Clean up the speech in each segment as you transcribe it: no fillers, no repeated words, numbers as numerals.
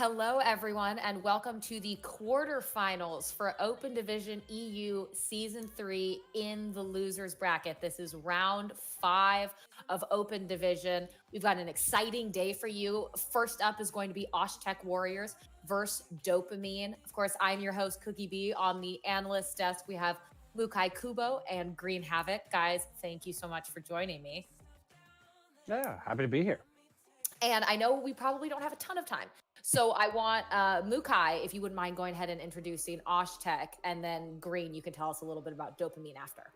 Hello, everyone, and welcome to the quarterfinals for Open Division EU Season 3 in the losers bracket. This is round 5 of Open Division. We've got an exciting day for you. First up is going to be Osh-Tekk Warriors versus Dopamine. Of course, I'm your host, Cookie B. On the Analysts desk, we have Mukai Kubo and Green Havoc. Guys, thank you so much for joining me. Yeah, happy to be here. And I know we probably don't have a ton of time. So I want Mukai, if you wouldn't mind going ahead and introducing Osh-Tekk, and then Green, you can tell us a little bit about Dopamine after.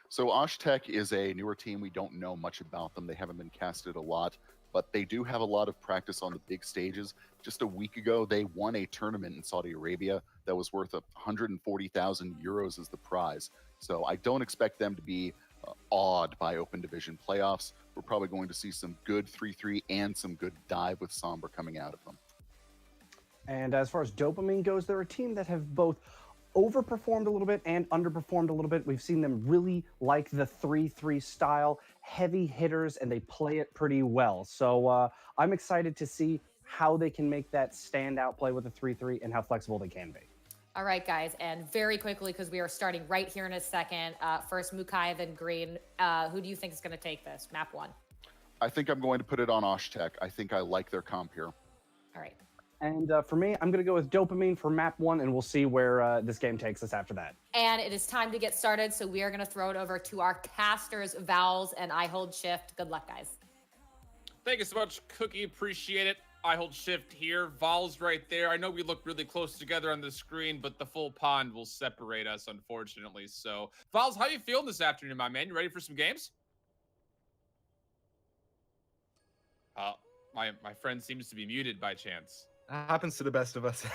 So Osh-Tekk is a newer team. We don't know much about them. They haven't been casted a lot, but they do have a lot of practice on the big stages. Just a week ago, they won a tournament in Saudi Arabia that was worth 140,000 euros as the prize. So I don't expect them to be awed by Open Division playoffs. We're probably going to see some good 3-3 and some good dive with Sombra coming out of them. And as far as Dopamine goes, they're a team that have both overperformed a little bit and underperformed a little bit. We've seen them really like the 3-3 style, heavy hitters, and they play it pretty well. So I'm excited to see how they can make that standout play with the 3-3 and how flexible they can be. All right, guys, and very quickly, because we are starting right here in a second, first Mukai, then Green. Who do you think is going to take this, map 1? I think I'm going to put it on Osh-Tekk. I think I like their comp here. All right. And for me, I'm going to go with Dopamine for map 1, and we'll see where this game takes us after that. And it is time to get started, so we are going to throw it over to our casters, Vowels, and I Hold Shift. Good luck, guys. Thank you so much, Cookie. Appreciate it. I hold shift here. Vowels right there. I know we look really close together on the screen, but the full pond will separate us, unfortunately. So, Vowels, how you feeling this afternoon, my man? You ready for some games? My friend seems to be muted by chance. Happens to the best of us.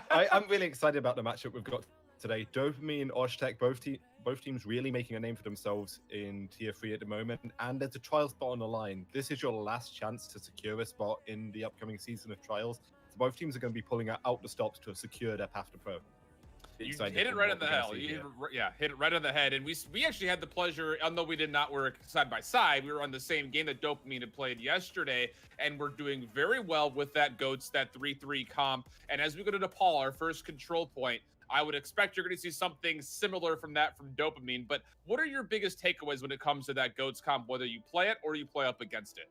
I'm really excited about the matchup we've got today. Dopamine and Osh-Tekk, both teams really making a name for themselves in Tier 3 at the moment, and there's a trial spot on the line. This is your last chance to secure a spot in the upcoming season of trials. So both teams are going to be pulling out the stops to secure their path to pro. You hit it right on the head. Hit it right on the head. And we actually had the pleasure, although we did not work side by side, we were on the same game that Dopamine had played yesterday, and we're doing very well with that GOATS, that 3-3 comp. And as we go to Nepal, our first control point, I would expect you're going to see something similar from that from Dopamine. But what are your biggest takeaways when it comes to that GOATS comp, whether you play it or you play up against it?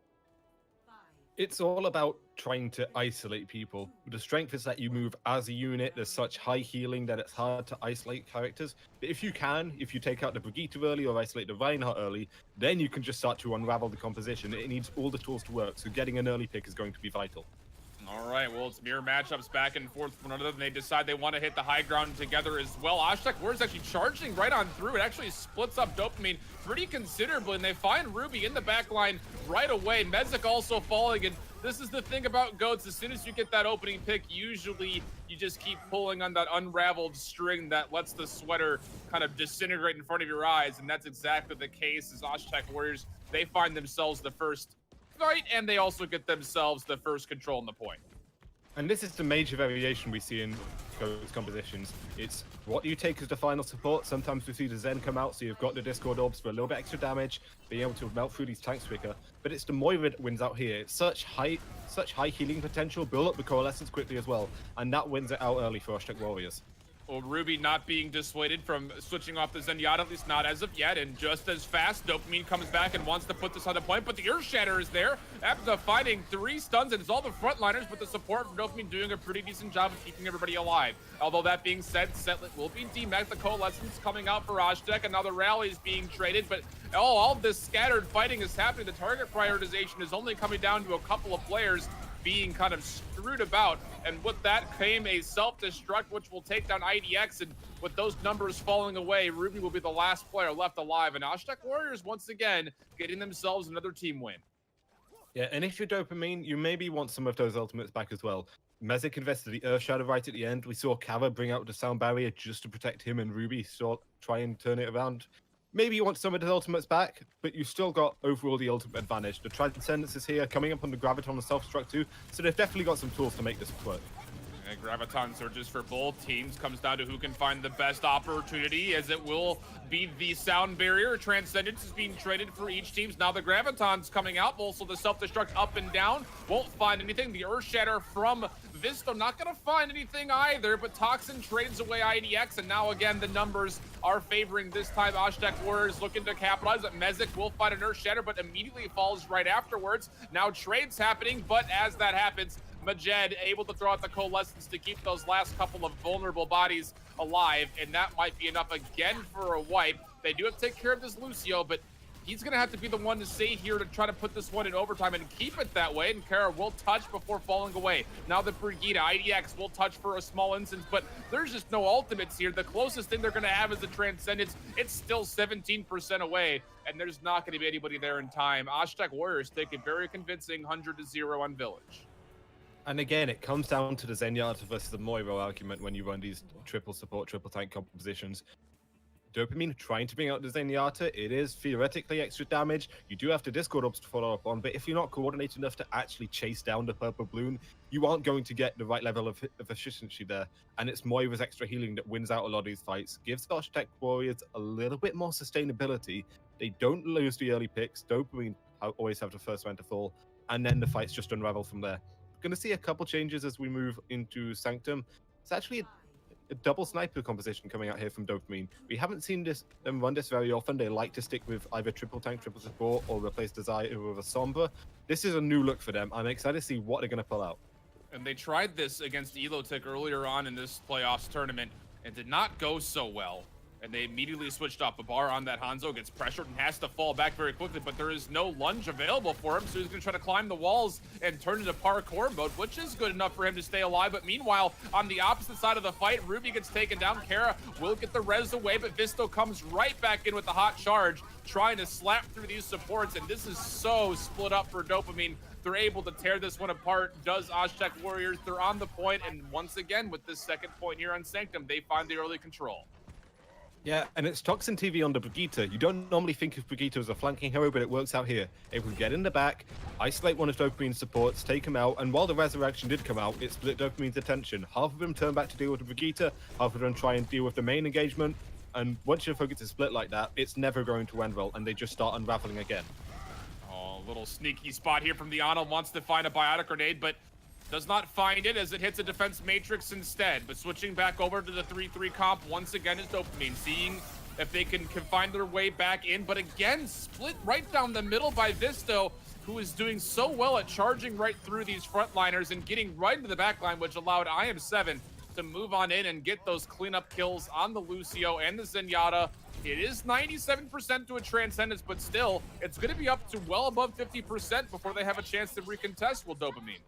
It's all about trying to isolate people. The strength is that you move as a unit. There's such high healing that it's hard to isolate characters. But if you take out the Brigitte early or isolate the Reinhardt early, then you can just start to unravel the composition. It needs all the tools to work, so getting an early pick is going to be vital. All right, well, it's mirror matchups back and forth from one another, and they decide they want to hit the high ground together as well. Osh-Tekk Warriors actually charging right on through. It actually splits up Dopamine pretty considerably, and they find Ruby in the back line right away. Mezek also falling, and this is the thing about GOATS. As soon as you get that opening pick, usually you just keep pulling on that unraveled string that lets the sweater kind of disintegrate in front of your eyes, and that's exactly the case as Osh-Tekk Warriors, they find themselves the first fight, and they also get themselves the first control on the point. And this is the major variation we see in GOATS compositions. It's what you take as the final support. Sometimes we see the Zen come out, so you've got the Discord Orbs for a little bit extra damage, being able to melt through these tanks quicker. But it's the Moira that wins out here. It's such high healing potential, build up the coalescence quickly as well, and that wins it out early for Osh-Tekk Warriors. Well, Ruby not being dissuaded from switching off the Zenyatta, at least not as of yet, and just as fast, Dopamine comes back and wants to put this on the point, but the Earth Shatter is there, after finding 3 stuns, and it's all the frontliners, but the support from Dopamine doing a pretty decent job of keeping everybody alive. Although that being said, Setlet will be DMAC, the Coalescence coming out for Osh-Tekk, and now the rally is being traded, but all this scattered fighting is happening. The target prioritization is only coming down to a couple of players being kind of screwed about, and with that came a self-destruct which will take down IDX, and with those numbers falling away, Ruby will be the last player left alive, and Osh-Tekk Warriors once again getting themselves another team win. Yeah, and if you're Dopamine, you maybe want some of those ultimates back as well. Mezek invested the Earth Shadow right at the end. We saw Kara bring out the sound barrier just to protect him, and Ruby try and turn it around. Maybe you want some of the ultimates back, but you've still got overall the ultimate advantage. The Transcendence is here, coming up on the Graviton and Self-Destruct too, so they've definitely got some tools to make this work. And Graviton surges for both teams. Comes down to who can find the best opportunity, as it will be the sound barrier. Transcendence is being traded for each team. Now the Graviton's coming out. Also the self-destruct up and down. Won't find anything. The Earth Shatter from Visto not going to find anything either, but Toxin trades away IDX, and now again the numbers are favoring this time Osh-Tekk Warriors, looking to capitalize. But Mezek will find an Earth Shatter, but immediately falls right afterwards. Now trades happening, but as that happens, Majed able to throw out the Coalescence to keep those last couple of vulnerable bodies alive, and that might be enough again for a wipe. They do have to take care of this Lucio, but he's going to have to be the one to stay here to try to put this one in overtime and keep it that way. And Kara will touch before falling away. Now the Brigida, IDX will touch for a small instance, but there's just no ultimates here. The closest thing they're going to have is the Transcendence. It's still 17% away, and there's not going to be anybody there in time. Osh-Tekk Warriors take a very convincing 100-0 on Village. And again, it comes down to the Zenyatta versus the Moira argument when you run these triple support, triple tank compositions. Dopamine trying to bring out the Zenyatta, it is theoretically extra damage. You do have to discord ops to follow up on, but if you're not coordinated enough to actually chase down the purple balloon, you aren't going to get the right level of efficiency there. And it's Moira's extra healing that wins out a lot of these fights, gives Osh-Tekk Warriors a little bit more sustainability. They don't lose the early picks. Dopamine always have the first round to fall, and then the fights just unravel from there. Going to see a couple changes as we move into Sanctum. It's actually a double sniper composition coming out here from Dopamine. We haven't seen them run this very often. They like to stick with either triple tank, triple support, or replace Desire with a Sombra. This is a new look for them. I'm excited to see what they're going to pull out. And they tried this against Elo-Tekk earlier on in this playoffs tournament and did not go so well. And they immediately switched off. Babar on that Hanzo gets pressured and has to fall back very quickly, but there is no lunge available for him, so he's going to try to climb the walls and turn into parkour mode, which is good enough for him to stay alive. But meanwhile, on the opposite side of the fight, Ruby gets taken down. Kara will get the res away, but Visto comes right back in with the hot charge, trying to slap through these supports, and this is so split up for Dopamine. They're able to tear this one apart. Does Osh-Tekk Warriors? They're on the point, and once again, with this second point here on Sanctum, they find the early control. Yeah, and it's Toxin TV on the Brigitte. You don't normally think of Brigitte as a flanking hero, but it works out here. It will get in the back, isolate one of Dopamine's supports, take him out, and while the Resurrection did come out, it split Dopamine's attention. Half of them turn back to deal with the Brigitte, half of them try and deal with the main engagement, and once your focus is split like that, it's never going to end well, and they just start unraveling again. Oh, a little sneaky spot here from the Ana, wants to find a biotic grenade, but does not find it as it hits a defense matrix instead. But switching back over to the 3-3 comp once again is Dopamine, seeing if they can find their way back in. But again, split right down the middle by Visto, who is doing so well at charging right through these frontliners and getting right into the backline, which allowed IM7 to move on in and get those cleanup kills on the Lucio and the Zenyatta. It is 97% to a Transcendence, but still, it's going to be up to well above 50% before they have a chance to recontest with Dopamine.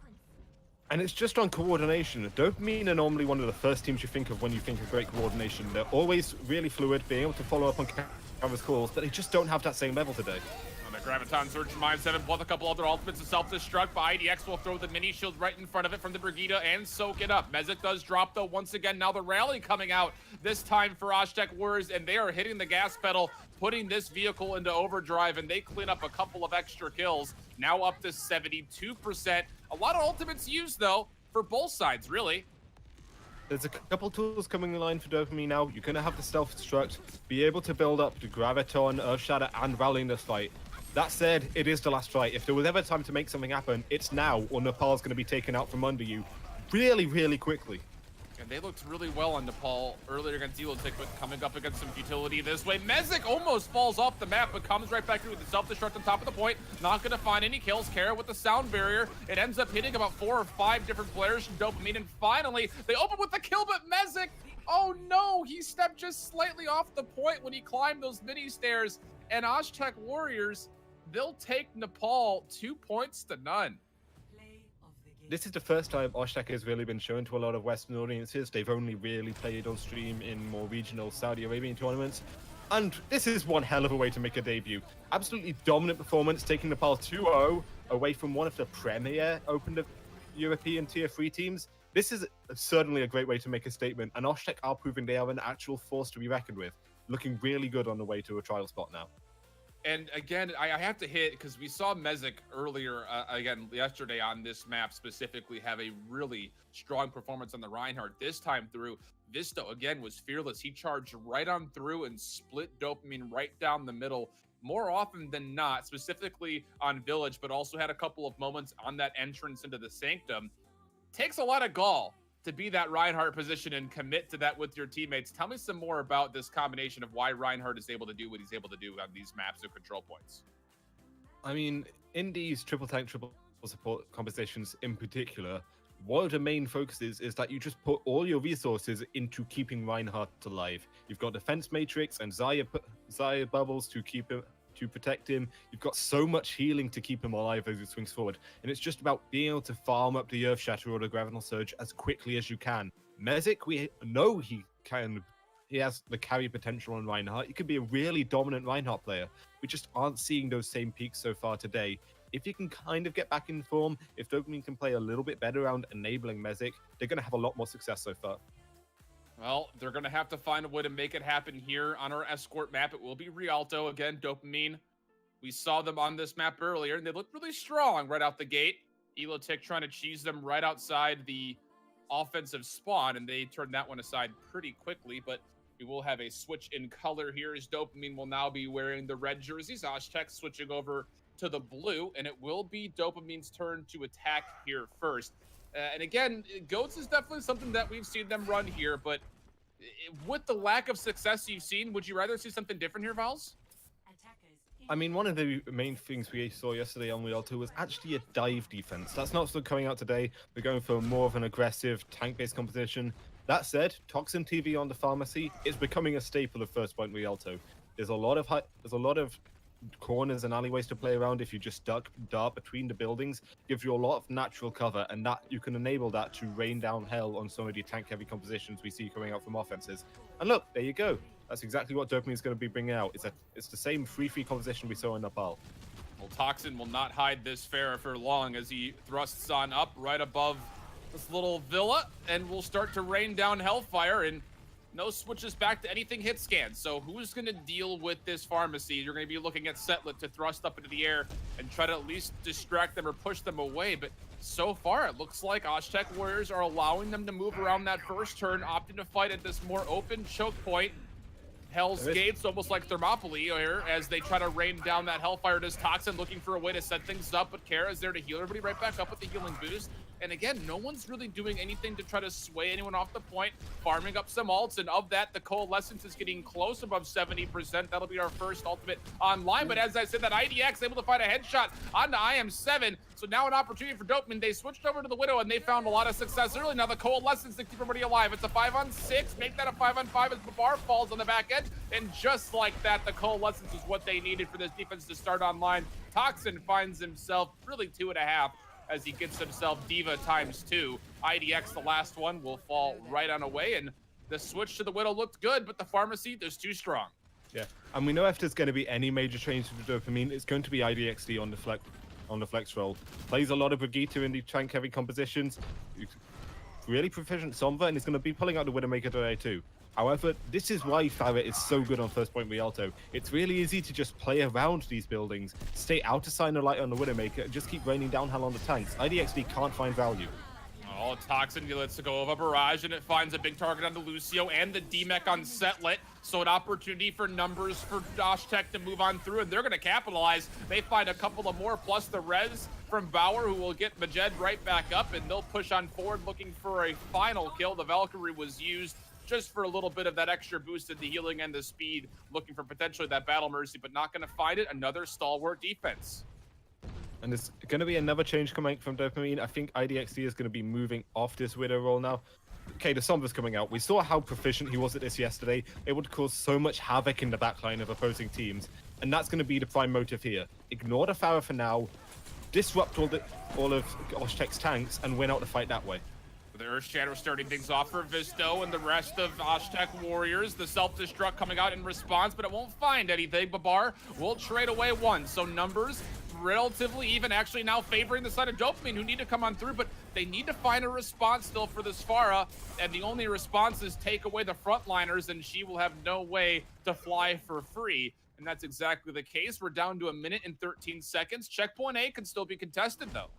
And it's just on coordination. Dopamine are normally one of the first teams you think of when you think of great coordination. They're always really fluid, being able to follow up on Kara's calls, but they just don't have that same level today. On the Graviton Surge from IM7, plus a couple other ultimates of self-destruct, but IDX will throw the mini shield right in front of it from the Brigida and soak it up. Mezek does drop though once again. Now the rally coming out, this time for Osh-Tekk Warriors, and they are hitting the gas pedal, putting this vehicle into overdrive, and they clean up a couple of extra kills. Now up to 72%. A lot of ultimates used though, for both sides, really. There's a couple tools coming in line for Dopamine now. You're going to have the self-destruct, be able to build up the Graviton, Earthshatter, and rally in this fight. That said, it is the last fight. If there was ever time to make something happen, it's now, or Nepal's going to be taken out from under you really, really quickly. And they looked really well on Nepal earlier against Elo-Tekk, but coming up against some futility this way. Mezek almost falls off the map, but comes right back through with the self-destruct on top of the point. Not going to find any kills. Kara with the sound barrier. It ends up hitting about 4 or 5 different players from Dopamine, and finally, they open with the kill, but Mezek, oh no, he stepped just slightly off the point when he climbed those mini stairs, and Osh-Tekk Warriors, they'll take Nepal 2 points to none. This is the first time Osh-Tekk has really been shown to a lot of Western audiences. They've only really played on stream in more regional Saudi Arabian tournaments. And this is one hell of a way to make a debut. Absolutely dominant performance, taking Nepal 2-0 away from one of the premier Open European Tier 3 teams. This is certainly a great way to make a statement, and Osh-Tekk are proving they are an actual force to be reckoned with. Looking really good on the way to a trial spot now. And again, I have to hit, because we saw Mezek earlier, again, yesterday on this map specifically, have a really strong performance on the Reinhardt. This time through, Visto, again, was fearless. He charged right on through and split Dopamine right down the middle, more often than not, specifically on Village, but also had a couple of moments on that entrance into the Sanctum. takes a lot of gall to be that Reinhardt position and commit to that with your teammates. Tell me some more about this combination of why Reinhardt is able to do what he's able to do on these maps of control points. I mean, in these triple tank, triple support compositions in particular, one of the main focuses is that you just put all your resources into keeping Reinhardt alive. You've got defense matrix and Zarya bubbles to keep him, to protect him. You've got so much healing to keep him alive as he swings forward. And it's just about being able to farm up the Earth Shatter or the Graviton Surge as quickly as you can. Mezek, we know he has the carry potential on Reinhardt. He could be a really dominant Reinhardt player. We just aren't seeing those same peaks so far today. If you can kind of get back in form, if Dopamine can play a little bit better around enabling Mezek, they're going to have a lot more success so far. Well, they're going to have to find a way to make it happen here on our escort map. It will be Rialto again, Dopamine. We saw them on this map earlier, and they looked really strong right out the gate. Osh-Tekk trying to cheese them right outside the offensive spawn, and they turned that one aside pretty quickly, but we will have a switch in color here as Dopamine will now be wearing the red jerseys. Osh-Tekk switching over to the blue, and it will be Dopamine's turn to attack here first. And again, Goats is definitely something that we've seen them run here, but with the lack of success you've seen, would you rather see something different here, Vals? I mean, one of the main things we saw yesterday on Rialto was actually a dive defense. That's not still coming out today. We're going for more of an aggressive tank-based composition. That said, Toxin TV on the pharmacy is becoming a staple of First Point Rialto. There's a lot of corners and alleyways to play around if you just dart between the buildings. Gives you a lot of natural cover, and that you can enable that to rain down hell on some of the tank heavy compositions we see coming out from offenses. And look, there you go. That's exactly what Dopamine is going to be bringing out. It's the same 3-3 composition we saw in Nepal. Well, Toxin will not hide this Pharah for long as he thrusts on up right above this little villa, and will start to rain down hellfire, and no switches back to anything hit scan. So who's going to deal with this pharmacy? You're going to be looking at Setlet to thrust up into the air and try to at least distract them or push them away. But so far, it looks like Osh-Tekk Warriors are allowing them to move around that first turn, opting to fight at this more open choke point. Hell's Gates, almost like Thermopylae here, as they try to rain down that Hellfire. Does Toxin looking for a way to set things up, but Kara is there to heal everybody right back up with the healing boost. And again, no one's really doing anything to try to sway anyone off the point, farming up some ults, and of that, the Coalescence is getting close above 70%. That'll be our first ultimate online, but as I said, that IDX able to find a headshot onto IM7, so now an opportunity for Dopamine. They switched over to the Widow, and they found a lot of success early. Now the Coalescence to keep everybody alive. It's a 5-on-6, make that a 5-on-5 as Babar falls on the back end, and just like that, the Coalescence is what they needed for this defense to start online. Toxin finds himself really 2.5, as he gets himself Diva ×2. IDX, the last one, will fall right on away, and the switch to the Widow looked good, but the Pharmacy is too strong. Yeah, and we know if there's going to be any major change to the Dopamine, it's going to be IDXD on the flex roll. Plays a lot of Brigitte in the tank-heavy compositions. Really proficient Sombra, and he's going to be pulling out the Widowmaker today too. However, this is why Farah is so good on First Point Rialto. It's really easy to just play around these buildings, stay out of sign of light on the Widowmaker, and just keep raining down hell on the tanks. IDXD can't find value. Oh, Toxin lets it go over Barrage, and it finds a big target on the Lucio and the D-Mech on Setlet. So an opportunity for numbers for Osh-Tekk to move on through, and they're going to capitalize. They find a couple of more, plus the res from Bauer, who will get Majed right back up, and they'll push on forward looking for a final kill. The Valkyrie was used just for a little bit of that extra boost in the healing and the speed, looking for potentially that Battle Mercy, but not going to find it. Another stalwart defense. And there's going to be another change coming from Dopamine. I think IDXD is going to be moving off this Widow role now. Okay, the Sombra's coming out. We saw how proficient he was at this yesterday, able to cause so much havoc in the backline of opposing teams, and that's going to be the prime motive here. Ignore the Farah for now, disrupt all of Osh-Tekk's tanks, and win out the fight that way. The Earth Shadow starting things off for Visto and the rest of Osh-Tekk Warriors. The self-destruct coming out in response, but it won't find anything. Babar will trade away one. So numbers relatively even, actually now favoring the side of Dopamine, who need to come on through, but they need to find a response still for this Farah, and the only response is take away the frontliners, and she will have no way to fly for free. And that's exactly the case. We're down to 1 minute and 13 seconds. Checkpoint A can still be contested, though.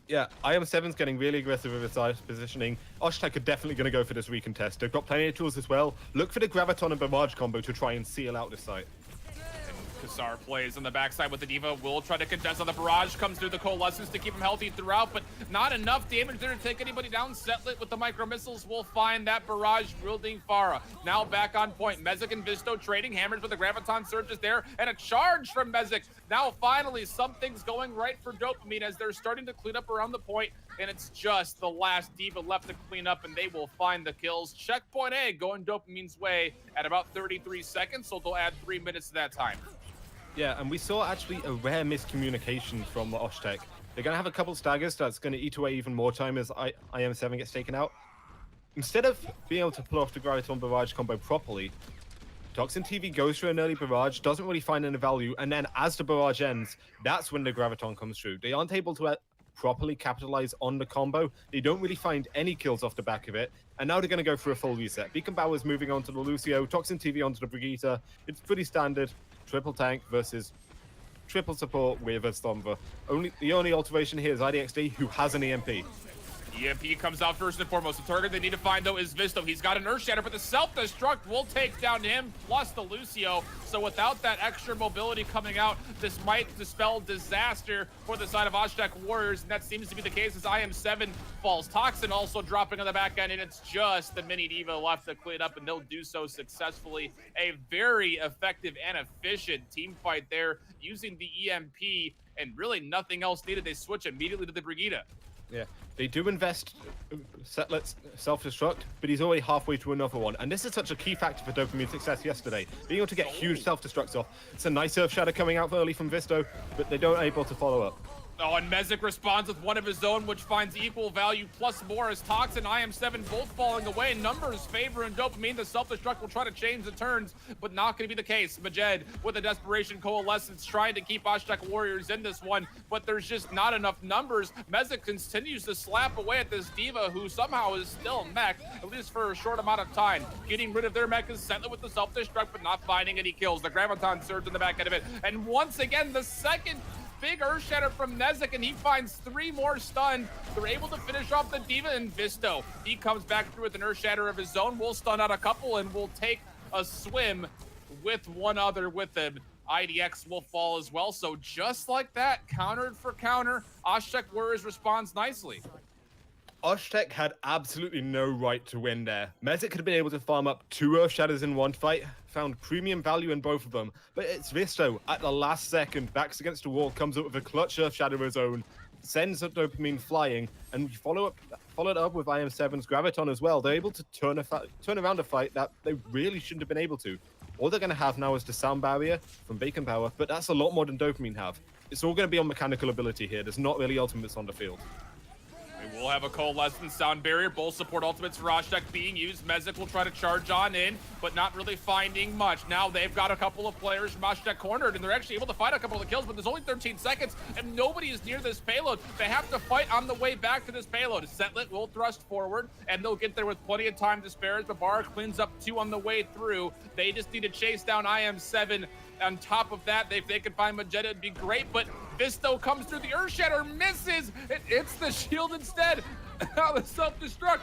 Yeah, IM7's getting really aggressive with his positioning. Osh-Tekk are definitely going to go for this recontest. They've got plenty of tools as well. Look for the Graviton and Barrage combo to try and seal out this site. And Superstar plays on the backside with the Diva. Will try to contest on the barrage. Comes through the Coalescence to keep him healthy throughout, but not enough damage there to take anybody down. Setlit with the micro missiles will find that barrage wielding Pharah. Now back on point. Mezek and Visto trading hammers, but the Graviton Surge is there, and a charge from Mezek. Now finally something's going right for Dopamine as they're starting to clean up around the point, and it's just the last Diva left to clean up, and they will find the kills. Checkpoint A going Dopamine's way at about 33 seconds, so they'll add 3 minutes to that time. Yeah, and we saw actually a rare miscommunication from Osh-Tekk. They're going to have a couple staggers that's going to eat away even more time as IM7 gets taken out. Instead of being able to pull off the Graviton Barrage combo properly, Toxin TV goes for an early barrage, doesn't really find any value, and then as the barrage ends, that's when the Graviton comes through. They aren't able to properly capitalize on the combo. They don't really find any kills off the back of it, and now they're going to go for a full reset. Beacon Bauer's moving on to the Lucio, Toxin TV onto the Brigitte. It's pretty standard, triple tank versus triple support with a Stormver. The only alteration here is IDXD, who has an EMP. EMP comes out first and foremost. The target they need to find, though, is Visto. He's got an Earth Shatter, but the Self-Destruct will take down him, plus the Lucio. So without that extra mobility coming out, this might dispel disaster for the side of Osh-Tekk Warriors, and that seems to be the case as IM7 falls. Toxin also dropping on the back end, and it's just the Mini Diva left to clean up, and they'll do so successfully. A very effective and efficient team fight there, using the EMP, and really nothing else needed. They switch immediately to the Brigitte. Yeah, they do invest Setlit's self-destruct, but he's already halfway to another one. And this is such a key factor for Dopamine's success yesterday. Being able to get huge self-destructs off. It's a nice Earth Shatter coming out early from Visto, but they don't able to follow up. Oh, and Mezek responds with one of his own, which finds equal value plus more as Toxin and IM7 both falling away. Numbers favoring Dopamine. The self-destruct will try to change the turns, but not going to be the case. Majed with a Desperation Coalescence trying to keep Osh-Tekk Warriors in this one, but there's just not enough numbers. Mezek continues to slap away at this Diva, who somehow is still mech, at least for a short amount of time. Getting rid of their mech is Setlit with the self-destruct, but not finding any kills. The Graviton Surge in the back end of it. And once again, the second big Earth Shatter from Mezek, and he finds 3 more stunned. They're able to finish off the Diva and Visto. He comes back through with an Earth Shatter of his own. We'll stun out a couple, and we'll take a swim with one other with him. IDX will fall as well. So just like that, countered for counter, Osh-Tekk Warriors responds nicely. Osh-Tekk had absolutely no right to win there. Mezek could have been able to farm up 2 Earth Shatters in one fight, found premium value in both of them, but it's Visto at the last second, backs against the wall, comes up with a clutch Earth Shatter of his own, sends a Dopamine flying, and we followed up with IM7's Graviton as well. They're able to turn around a fight that they really shouldn't have been able to. All they're going to have now is the sound barrier from Beacon Power, but that's a lot more than Dopamine have. It's all going to be on mechanical ability here. There's not really ultimates on the field. We will have a Coalescence sound barrier. Both support ultimates for Osh-Tekk being used. Mezek will try to charge on in, but not really finding much. Now they've got a couple of players from Osh-Tekk cornered, and they're actually able to fight a couple of kills, but there's only 13 seconds, and nobody is near this payload. They have to fight on the way back to this payload. Setlit will thrust forward, and they'll get there with plenty of time to spare as Babar cleans up 2 on the way through. They just need to chase down IM7. On top of that, if they could find Magetta, it'd be great, but Visto comes through the Earth Shatter, misses! It hits the shield instead! Now the self-destruct!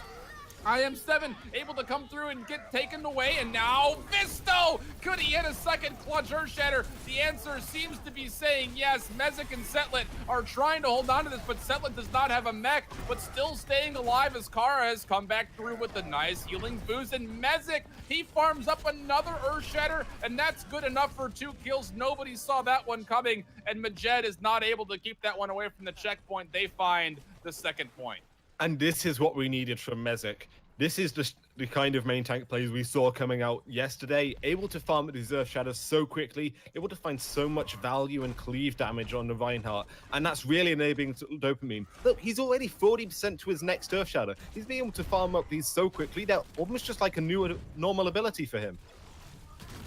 IM7 able to come through and get taken away, and now Visto! Could he hit a second clutch Earth Shatter? The answer seems to be saying yes. Mezek and Setlit are trying to hold on to this, but Setlit does not have a mech, but still staying alive as Kara has come back through with a nice healing boost, and Mezek, he farms up another Earth Shatter, and that's good enough for 2 kills. Nobody saw that one coming, and Majed is not able to keep that one away from the checkpoint. They find the second point. And this is what we needed from Mezek. This is the kind of main tank plays we saw coming out yesterday. Able to farm these Earth Shadows so quickly, able to find so much value and cleave damage on the Reinhardt. And that's really enabling Dopamine. Look, he's already 40% to his next Earth Shadow. He's being able to farm up these so quickly, they're almost just like a new normal ability for him.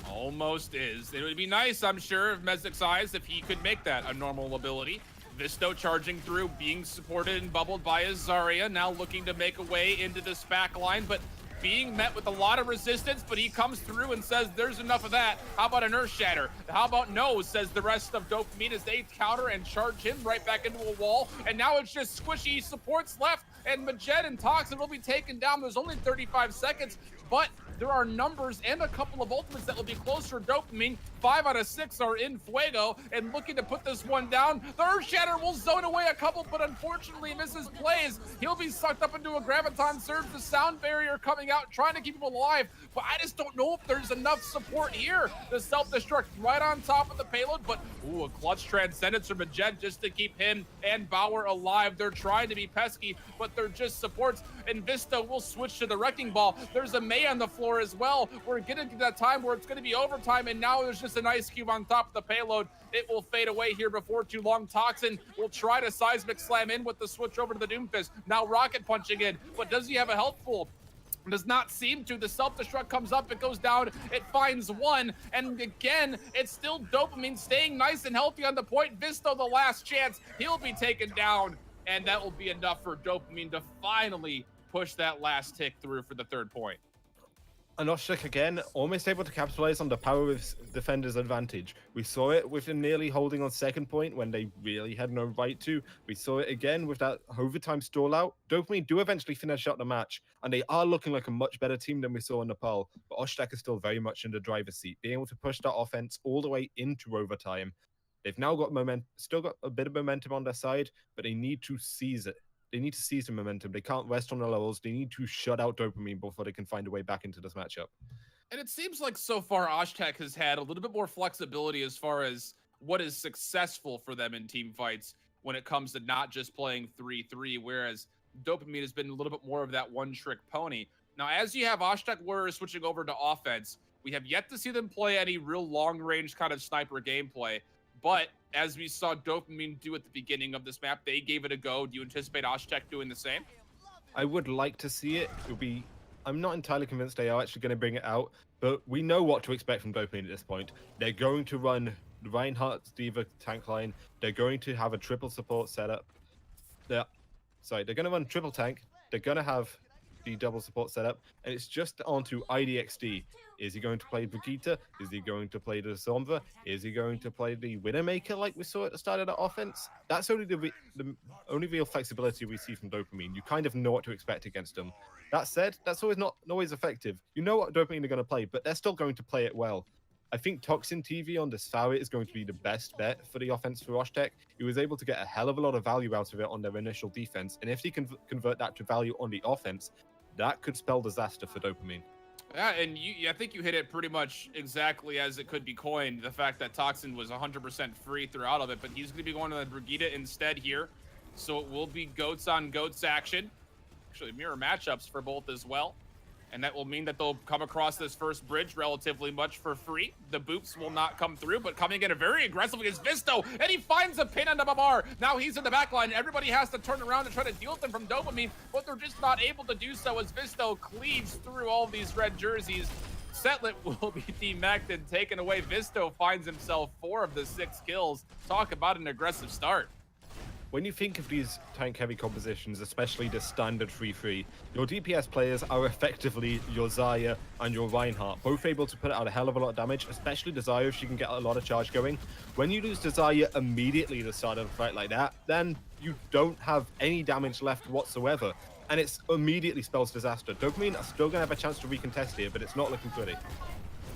Almost is. It would be nice, I'm sure, of Mezek's eyes if he could make that a normal ability. Visto charging through, being supported and bubbled by his Zarya, now looking to make a way into the SPAC line, but being met with a lot of resistance, but he comes through and says, there's enough of that. How about an Earth Shatter? How about no, says the rest of Dopamine as they counter and charge him right back into a wall. And now it's just squishy supports left, and Majed and Toxin will be taken down. There's only 35 seconds, but there are numbers and a couple of ultimates that will be closer. Dopamine, 5 out of 6 are in Fuego and looking to put this one down. The Earth Shatter will zone away a couple, but unfortunately misses plays. He'll be sucked up into a Graviton Surge. The sound barrier coming out, trying to keep him alive, but I just don't know if there's enough support here. The self-destruct right on top of the payload, but ooh, a clutch Transcendence from Majed just to keep him and Bauer alive. They're trying to be pesky, but they're just supports, and Vista will switch to the Wrecking Ball. There's a May on the floor as well. We're getting to that time where it's going to be overtime, and now there's just an Ice Cube on top of the payload. It will fade away here before too long. Toxin will try to Seismic Slam in with the switch over to the Doomfist. Now Rocket punching in, but does he have a health pool? Does not seem to. The self-destruct comes up, it goes down, it finds one, and again, it's still Dopamine staying nice and healthy on the point. Visto, the last chance, he'll be taken down, and that will be enough for Dopamine to finally push that last tick through for the 3rd point. And Osh-Tekk again, almost able to capitalize on the power of defender's advantage. We saw it with him nearly holding on 2nd point when they really had no right to. We saw it again with that overtime stall out. Dopamine do eventually finish out the match, and they are looking like a much better team than we saw in Nepal. But Osh-Tekk is still very much in the driver's seat, being able to push that offense all the way into overtime. They've now got still got a bit of momentum on their side, but they need to seize it. They need to seize the momentum. They can't rest on the laurels. They need to shut out Dopamine before they can find a way back into this matchup. And it seems like so far Osh-Tekk has had a little bit more flexibility as far as what is successful for them in team fights when it comes to not just playing 3-3, whereas Dopamine has been a little bit more of that one-trick pony. Now, as you have Osh-Tekk Warriors switching over to offense, we have yet to see them play any real long-range kind of sniper gameplay. But as we saw Dopamine do at the beginning of this map, they gave it a go. Do you anticipate Osh-Tekk doing the same? I would like to see it. It would be. I'm not entirely convinced they are actually going to bring it out, but we know what to expect from Dopamine at this point. They're going to run the Reinhardt's Diva tank line. They're going to have a triple support setup. They're going to run triple tank. They're going to have the double support setup, and it's just onto IDXD. Is he going to play Brigitte? Is he going to play the Sombra? Is he going to play the Widowmaker like we saw at the start of the offense? That's only the only real flexibility we see from Dopamine. You kind of know what to expect against them. That said, that's not always effective. You know what Dopamine are going to play, but they're still going to play it well. I think Toxin TV on the Sari is going to be the best bet for the offense for Osh-Tekk. He was able to get a hell of a lot of value out of it on their initial defense, and if he can convert that to value on the offense, that could spell disaster for Dopamine. Yeah, and I think you hit it pretty much exactly as it could be coined. The fact that Toxin was 100% free throughout of it, but he's going to be going to the Brigitte instead here. So it will be goats on goats action. Actually, mirror matchups for both as well. And that will mean that they'll come across this first bridge relatively much for free. The boops will not come through, but coming in very aggressively is Visto, and he finds a pin on the Babar. Now he's in the back line. Everybody has to turn around and try to deal with him from Dopamine, but they're just not able to do so as Visto cleaves through all these red jerseys. Setlet will be demacked and taken away. Visto finds himself 4 of the 6 kills. Talk about an aggressive start. When you think of these tank-heavy compositions, especially the standard 3-3, your DPS players are effectively your Zarya and your Reinhardt, both able to put out a hell of a lot of damage, especially the Zarya if she can get a lot of charge going. When you lose the Zarya immediately at the start of a fight like that, then you don't have any damage left whatsoever, and it immediately spells disaster. Dopamine are still going to have a chance to recontest here, but it's not looking pretty.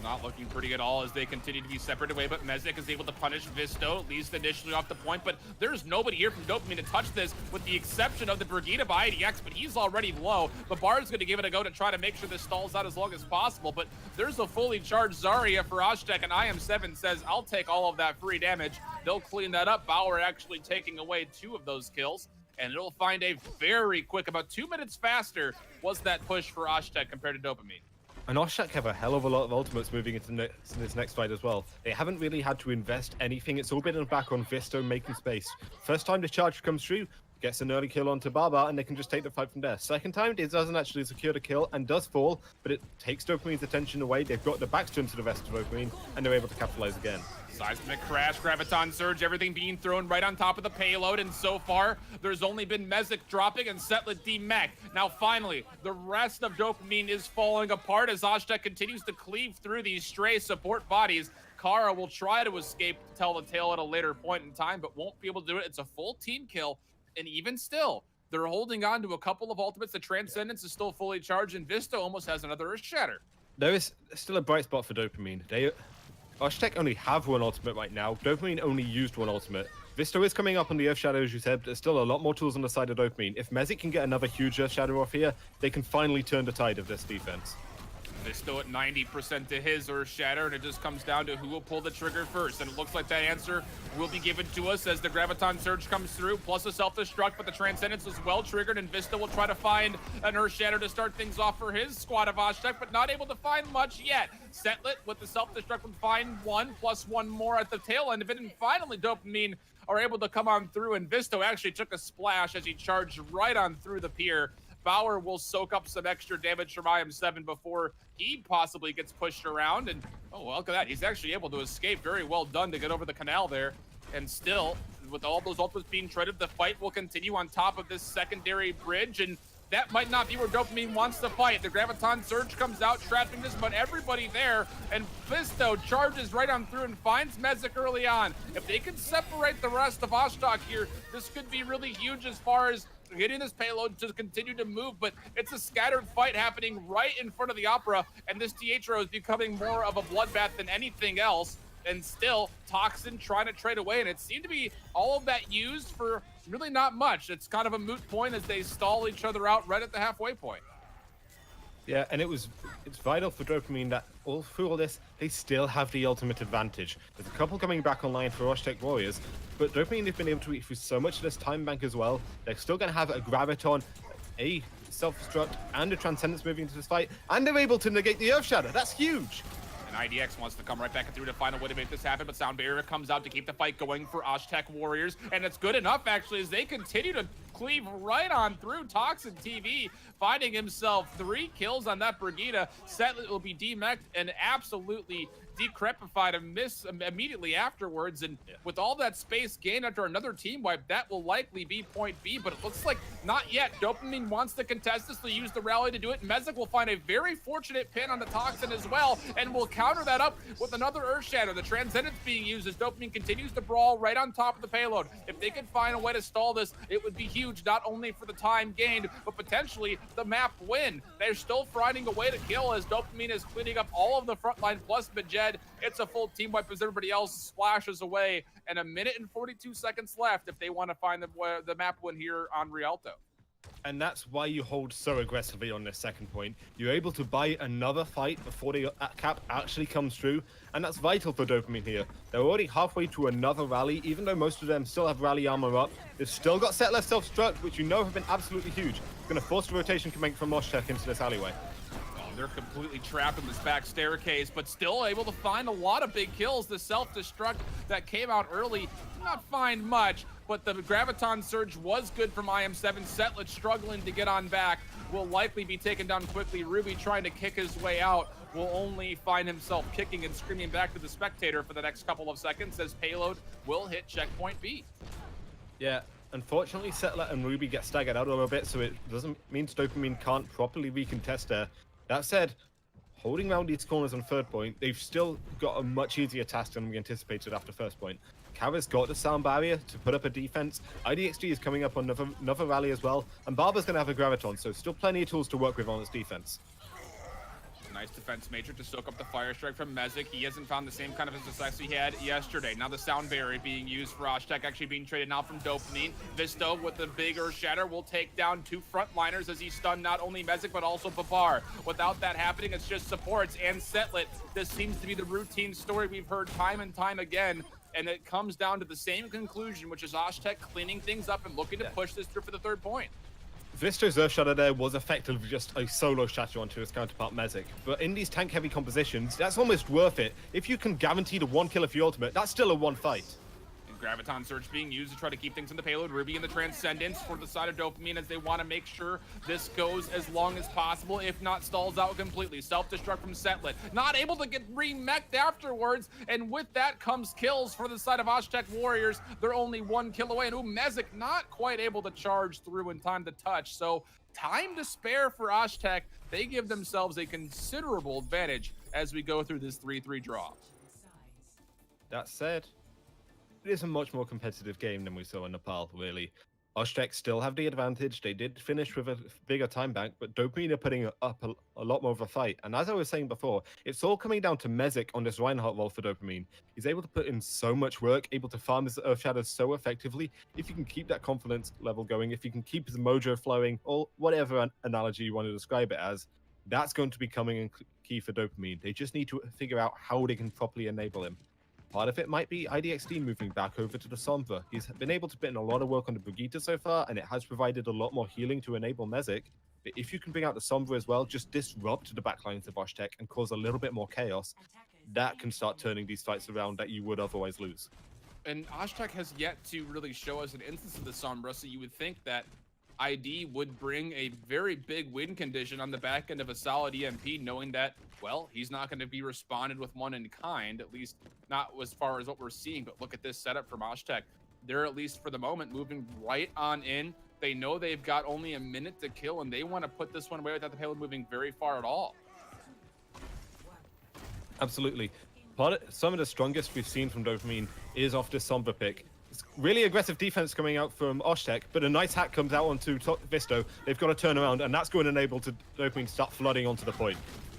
Not looking pretty at all as they continue to be separated away, but Mezek is able to punish Visto, at least initially off the point, but there's nobody here from Dopamine to touch this, with the exception of the Brigitte by IDX, but he's already low. The Bard's going to give it a go to try to make sure this stalls out as long as possible, but there's a fully charged Zarya for Osh-Tekk, and IM7 says, I'll take all of that free damage. They'll clean that up. Bauer actually taking away 2 of those kills, and it'll find a very quick, about 2 minutes faster was that push for Osh-Tekk compared to Dopamine. And Osh-Tekk have a hell of a lot of ultimates moving into this next fight as well. They haven't really had to invest anything. It's all been back on Visto making space. First time the charge comes through, gets an early kill onto Barbar, and they can just take the fight from there. Second time, it doesn't actually secure the kill and does fall, but it takes Dopamine's attention away. They've got the backs turned to the rest of Dopamine, and they're able to capitalize again. Seismic crash, graviton surge, everything being thrown right on top of the payload, and so far there's only been Mezek dropping and Setlet demech. Now finally, the rest of Dopamine is falling apart as Osh-Tekk continues to cleave through these stray support bodies. Kara will try to escape to tell the tale at a later point in time, but won't be able to do it. It's a full team kill, and even still, they're holding on to a couple of ultimates. The Transcendence is still fully charged, and Vista almost has another Earth Shatter. There is still a bright spot for Dopamine. Osh-Tekk only have one ultimate right now. Dopamine only used one ultimate. Vista is coming up on the Earth Shadow, as you said, but there's still a lot more tools on the side of Dopamine. If Mezek can get another huge Earth Shadow off here, they can finally turn the tide of this defense. They're still at 90% to his Earth Shatter, and it just comes down to who will pull the trigger first. And it looks like that answer will be given to us as the Graviton Surge comes through, plus a Self-Destruct, but the Transcendence is well triggered, and Vista will try to find an Earth Shatter to start things off for his squad of Osh-Tekk, but not able to find much yet. Setlet with the Self-Destruct would find one, plus one more at the tail end of it, and finally Dopamine are able to come on through, and Visto actually took a splash as he charged right on through the pier. Bauer will soak up some extra damage from IM7 before he possibly gets pushed around. And oh, well, look at that. He's actually able to escape. Very well done to get over the canal there. And still, with all those ultimates being traded, the fight will continue on top of this secondary bridge. And that might not be where Dopamine wants to fight. The Graviton Surge comes out, trapping just about everybody there. And Visto charges right on through and finds Mezek early on. If they can separate the rest of Osh-Tekk here, this could be really huge as far as getting this payload to continue to move, but it's a scattered fight happening right in front of the Opera, and this Teatro is becoming more of a bloodbath than anything else. And still, Toxin trying to trade away, and it seemed to be all of that used for really not much. It's kind of a moot point as they stall each other out right at the halfway point. Yeah, and it's vital for Dopamine that through all this, they still have the ultimate advantage. There's a couple coming back online for Osh-Tekk Warriors, but Dopamine have been able to eat through so much of this time bank as well. They're still going to have a Graviton, a Self-Destruct, and a Transcendence moving into this fight, and they're able to negate the Earth Shadow. That's huge! And IDX wants to come right back through to find a way to make this happen, but Sound Barrier comes out to keep the fight going for Osh-Tekk Warriors, and it's good enough, actually, as they continue to cleave right on through. Toxin TV finding himself 3 kills on that Brigida. Setlet will be demeched and absolutely decrepified and miss immediately afterwards, and with all that space gained after another team wipe, that will likely be point B, but it looks like not yet. Dopamine wants to contest this, to use the rally to do it. Mezek will find a very fortunate pin on the Toxin as well, and will counter that up with another Earth Shatter. The Transcendence being used as Dopamine continues to brawl right on top of the payload. If they can find a way to stall this, it would be huge, not only for the time gained, but potentially the map win. They're still finding a way to kill as Dopamine is cleaning up all of the front line plus Majed. It's a full team wipe as everybody else splashes away, and 1 minute and 42 seconds left if they want to find the map win here on Rialto. And that's why you hold so aggressively on this second point. You're able to buy another fight before the cap actually comes through, and that's vital for Dopamine here. They're already halfway to another rally, even though most of them still have rally armor up. They've still got set left self-destruct, which you know have been absolutely huge. It's going to force the rotation coming from Osh-Tekk into this alleyway. They're completely trapped in this back staircase, but still able to find a lot of big kills. The self-destruct that came out early, not find much, but the Graviton Surge was good from IM7. Setlet struggling to get on back, will likely be taken down quickly. Ruby trying to kick his way out will only find himself kicking and screaming back to the spectator for the next couple of seconds as payload will hit checkpoint B. Yeah. Unfortunately, Setlet and Ruby get staggered out a little bit, so it doesn't mean Dopamine can't properly recontest there. That said, holding around these corners on third point, they've still got a much easier task than we anticipated after first point. Kara's got the sound barrier to put up a defense. IDXG is coming up on another rally as well, and Barber's going to have a Graviton, so still plenty of tools to work with on his defense. Nice defense major to soak up the fire strike from Mezek. He hasn't found the same kind of success he had yesterday. Now the sound barrier being used for Osh-Tekk, actually being traded now from Dopamine. Visto with the big Earth Shatter will take down 2 frontliners as he stunned not only Mezek but also Babar. Without that happening, it's just supports and Setlet. This seems to be the routine story we've heard time and time again, and it comes down to the same conclusion, which is Osh-Tekk cleaning things up and looking to push this through for the 3rd point. Visto's Earth Shatter there was effectively just a solo shatter onto his counterpart Mezek, but in these tank-heavy compositions, that's almost worth it. If you can guarantee the 1 kill of your ultimate, that's still a 1 fight. Graviton Surge being used to try to keep things in the payload. Ruby and the Transcendence for the side of Dopamine as they want to make sure this goes as long as possible, if not stalls out completely. Self-destruct from Setlet. Not able to get re-mech'd afterwards, and with that comes kills for the side of Osh-Tekk Warriors. They're only 1 kill away, and Mezek not quite able to charge through in time to touch. So time to spare for Osh-Tekk. They give themselves a considerable advantage as we go through this 3-3 draw. That said, it is a much more competitive game than we saw in Nepal, really. Osh-Tekk still have the advantage. They did finish with a bigger time bank, but Dopamine are putting up a lot more of a fight. And as I was saying before, it's all coming down to Mezek on this Reinhardt role for Dopamine. He's able to put in so much work, able to farm his Earth Shadows so effectively. If you can keep that confidence level going, if you can keep his mojo flowing, or whatever analogy you want to describe it as, that's going to be coming in key for Dopamine. They just need to figure out how they can properly enable him. Part of it might be IDXD moving back over to the Sombra. He's been able to put in a lot of work on the Brigitte so far, and it has provided a lot more healing to enable Mezek. But if you can bring out the Sombra as well, just disrupt the backlines of Osh-Tekk and cause a little bit more chaos, that can start turning these fights around that you would otherwise lose. And Osh-Tekk has yet to really show us an instance of the Sombra, so you would think that ID would bring a very big win condition on the back end of a solid EMP, knowing that, well, he's not going to be responded with one in kind, at least not as far as what we're seeing. But look at this setup from Osh-Tekk. They're, at least for the moment, moving right on in. They know they've got only a minute to kill, and they want to put this one away without the payload moving very far at all. Absolutely. Some of the strongest we've seen from Dopamine is off this Sombra pick. It's really aggressive defense coming out from Osh-Tekk, but a nice hack comes out onto Visto. They've got to turn around, and that's going to enable Dopamine to start flooding onto the point.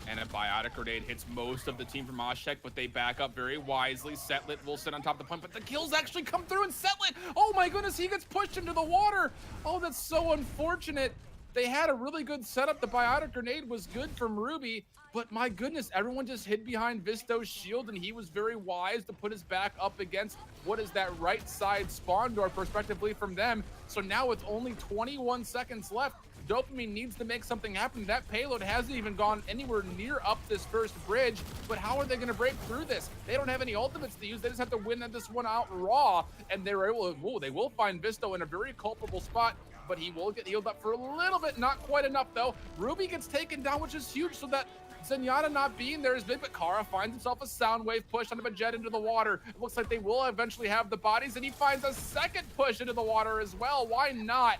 And a biotic grenade hits most of the team from Osh-Tekk, but they back up very wisely. Setlet will sit on top of the point, but the kills actually come through, and Setlet, oh my goodness, he gets pushed into the water. Oh, that's so unfortunate. They had a really good setup. The biotic grenade was good from Ruby, but my goodness, everyone just hid behind Visto's shield, and he was very wise to put his back up against what is that right side spawn door, prospectively from them. So now with only 21 seconds left, Dopamine needs to make something happen. That payload hasn't even gone anywhere near up this first bridge, but how are they going to break through this? They don't have any ultimates to use. They just have to win this one out raw, and they're able to, they will find Visto in a very culpable spot, but he will get healed up for a little bit, not quite enough though. Ruby gets taken down, which is huge, so that Zenyatta not being there is big, but Kara finds himself a sound wave push onto a jet into the water. It looks like they will eventually have the bodies, and he finds a second push into the water as well. Why not?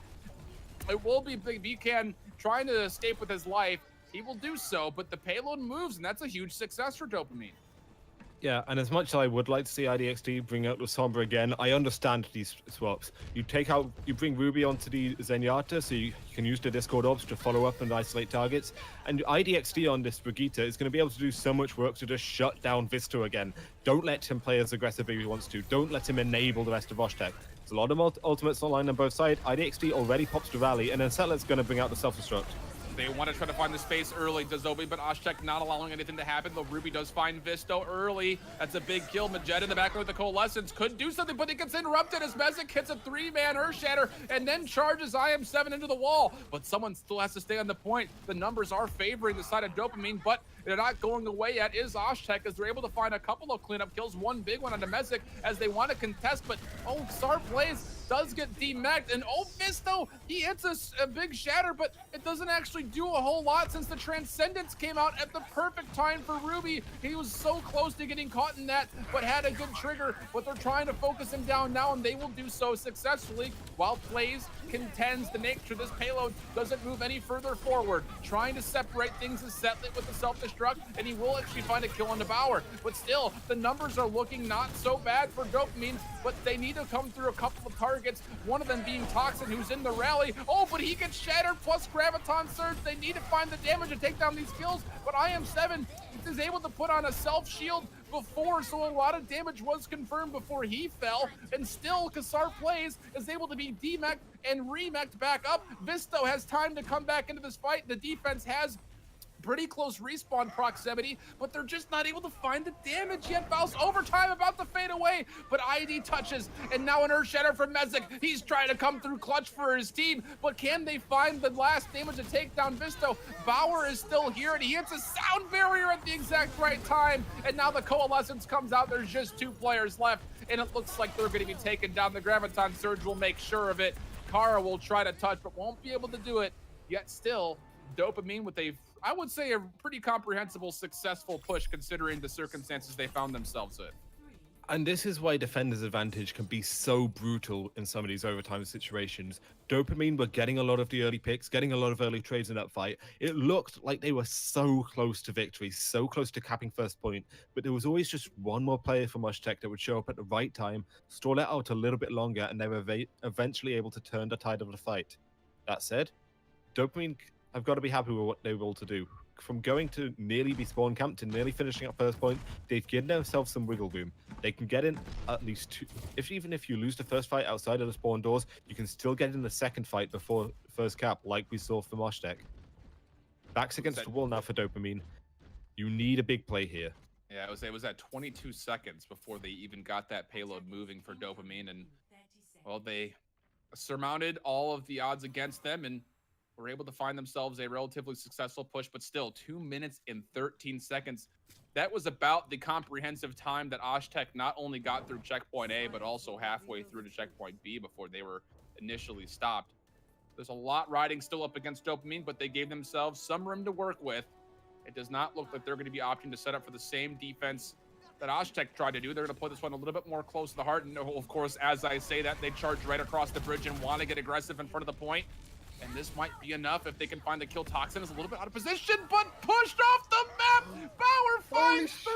It will be Big Beacon trying to escape with his life. He will do so, but the payload moves, and that's a huge success for Dopamine. Yeah, and as much as I would like to see IDXD bring out the Sombra again, I understand these swaps. You bring Ruby onto the Zenyatta, so you can use the Discord orbs to follow up and isolate targets. And IDXD on this Brigitte is going to be able to do so much work to just shut down Visto again. Don't let him play as aggressively as he wants to. Don't let him enable the rest of Osh-Tekk. There's a lot of ultimates online on both sides. IDXD already pops the rally, and then Setlet's going to bring out the self-destruct. They want to try to find the space early, does Obi, but Osh-Tekk not allowing anything to happen, though Ruby does find Visto early. That's a big kill. Majed in the back with the Coalescence could do something, but it gets interrupted as Mezek hits a 3-man Earth Shatter and then charges IM7 into the wall. But someone still has to stay on the point. The numbers are favoring the side of Dopamine, but they're not going away yet, is Osh-Tekk, as they're able to find a couple of cleanup kills, one big one on the Mezek as they want to contest, but Xar plays does get demeched, and Visto, he hits a big shatter, but it doesn't actually do a whole lot since the Transcendence came out at the perfect time for Ruby. He was so close to getting caught in that, but had a good trigger, but they're trying to focus him down now, and they will do so successfully, while Plays contends to make sure this payload doesn't move any further forward, trying to separate things as Setlet with the self-destruct, and he will actually find a kill on the Bower. But still, the numbers are looking not so bad for Dopamine, but they need to come through a couple of targets, one of them being Toxin, who's in the rally. Oh, but he gets shattered, plus Graviton Surge. They need to find the damage to take down these kills, but IM7 is able to put on a self-shield before, so a lot of damage was confirmed before he fell, and still Xar Plays is able to be demeched and remeched back up. Visto has time to come back into this fight. The defense has pretty close respawn proximity, but they're just not able to find the damage yet. Val's overtime about to fade away, but ID touches, and now an Earth Shatter from Mezek. He's trying to come through clutch for his team, but can they find the last damage to take down Visto? Bauer is still here, and he hits a sound barrier at the exact right time, and now the Coalescence comes out. There's just 2 players left, and it looks like they're going to be taken down. The Graviton Surge will make sure of it. Kara will try to touch, but won't be able to do it. Yet still, Dopamine with I would say, a pretty comprehensible, successful push considering the circumstances they found themselves in. And this is why Defender's advantage can be so brutal in some of these overtime situations. Dopamine were getting a lot of the early picks, getting a lot of early trades in that fight. It looked like they were so close to victory, so close to capping first point, but there was always just one more player from Osh-Tekk that would show up at the right time, stall it out a little bit longer, and they were eventually able to turn the tide of the fight. That said, Dopamine have got to be happy with what they were able to do. From going to nearly be spawn camped to nearly finishing up first point, they've given themselves some wiggle room. They can get in at least 2. Even if you lose the first fight outside of the spawn doors, you can still get in the second fight before first cap, like we saw from Osh-Tekk. Backs against the wall now for Dopamine. You need a big play here. Yeah, it was at 22 seconds before they even got that payload moving for Dopamine, and well, they surmounted all of the odds against them and were able to find themselves a relatively successful push, but still 2 minutes and 13 seconds. That was about the comprehensive time that Osh-Tekk not only got through checkpoint A, but also halfway through to checkpoint B before they were initially stopped. There's a lot riding still up against Dopamine, but they gave themselves some room to work with. It does not look like they're going to be opting to set up for the same defense that Osh-Tekk tried to do. They're going to play this one a little bit more close to the heart. And of course, as I say that, they charge right across the bridge and want to get aggressive in front of the point. And this might be enough if they can find the kill. Toxin is a little bit out of position, but pushed off the map. Bauer finds 3.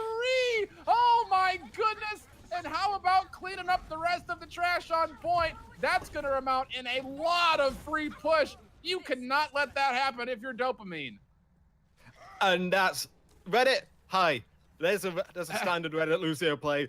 Oh my goodness. And how about cleaning up the rest of the trash on point? That's going to amount in a lot of free push. You cannot let that happen if you're Dopamine. And that's Reddit. Hi. There's a standard Reddit Lucio play.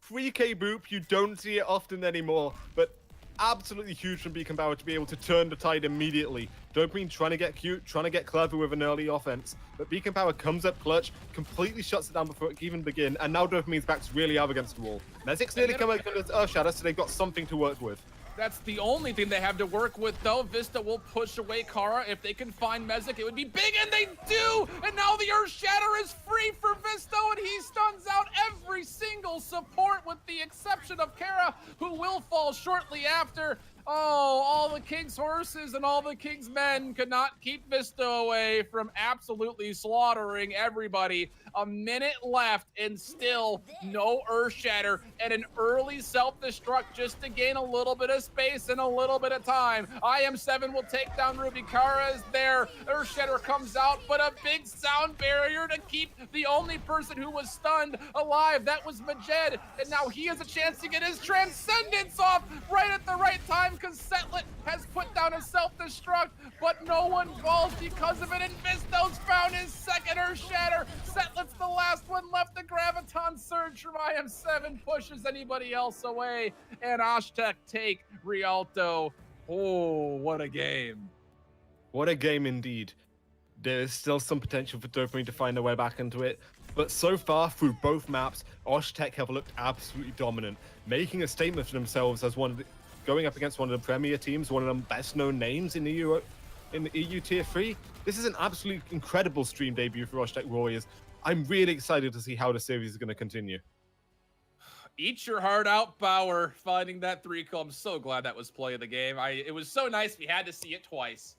3k boop, you don't see it often anymore, but absolutely huge from Beacon Bauer to be able to turn the tide immediately. Dopamine trying to get cute, trying to get clever with an early offense, but Beacon Bauer comes up clutch, completely shuts it down before it can even begin, and now Dopamine's back's really up against the wall. Mezek's nearly come out with Earth Shatter, so they've got something to work with. That's the only thing they have to work with, though. Vista will push away Kara. If they can find Mezek, it would be big, and they do! And now the Earth Shatter is free for Visto, and he stuns out every single support with the exception of Kara, who will fall shortly after. Oh, all the King's horses and all the King's men could not keep Vista away from absolutely slaughtering everybody. A minute left and still no Earth Shatter and an early self-destruct just to gain a little bit of space and a little bit of time. IM7 will take down Ruby. Kara is there. Earth Shatter comes out, but a big sound barrier to keep the only person who was stunned alive. That was Majed, and now he has a chance to get his Transcendence off right at the right time because Setlet has put down a self-destruct, but no one falls because of it, and Visto's found his second Earth Shatter. Setlet's the last one left. The Graviton Surge from IM7 pushes anybody else away, and Osh-Tekk take Rialto. Oh, what a game. What a game indeed. There is still some potential for Dopamine to find their way back into it, but so far through both maps, Osh-Tekk have looked absolutely dominant, making a statement for themselves as going up against one of the premier teams, one of the best-known names in the EU Tier 3. This is an absolutely incredible stream debut for Osh-Tekk Warriors. I'm really excited to see how the series is going to continue. Eat your heart out, Bauer, finding that 3-kill. I'm so glad that was play of the game. It was so nice. We had to see it twice.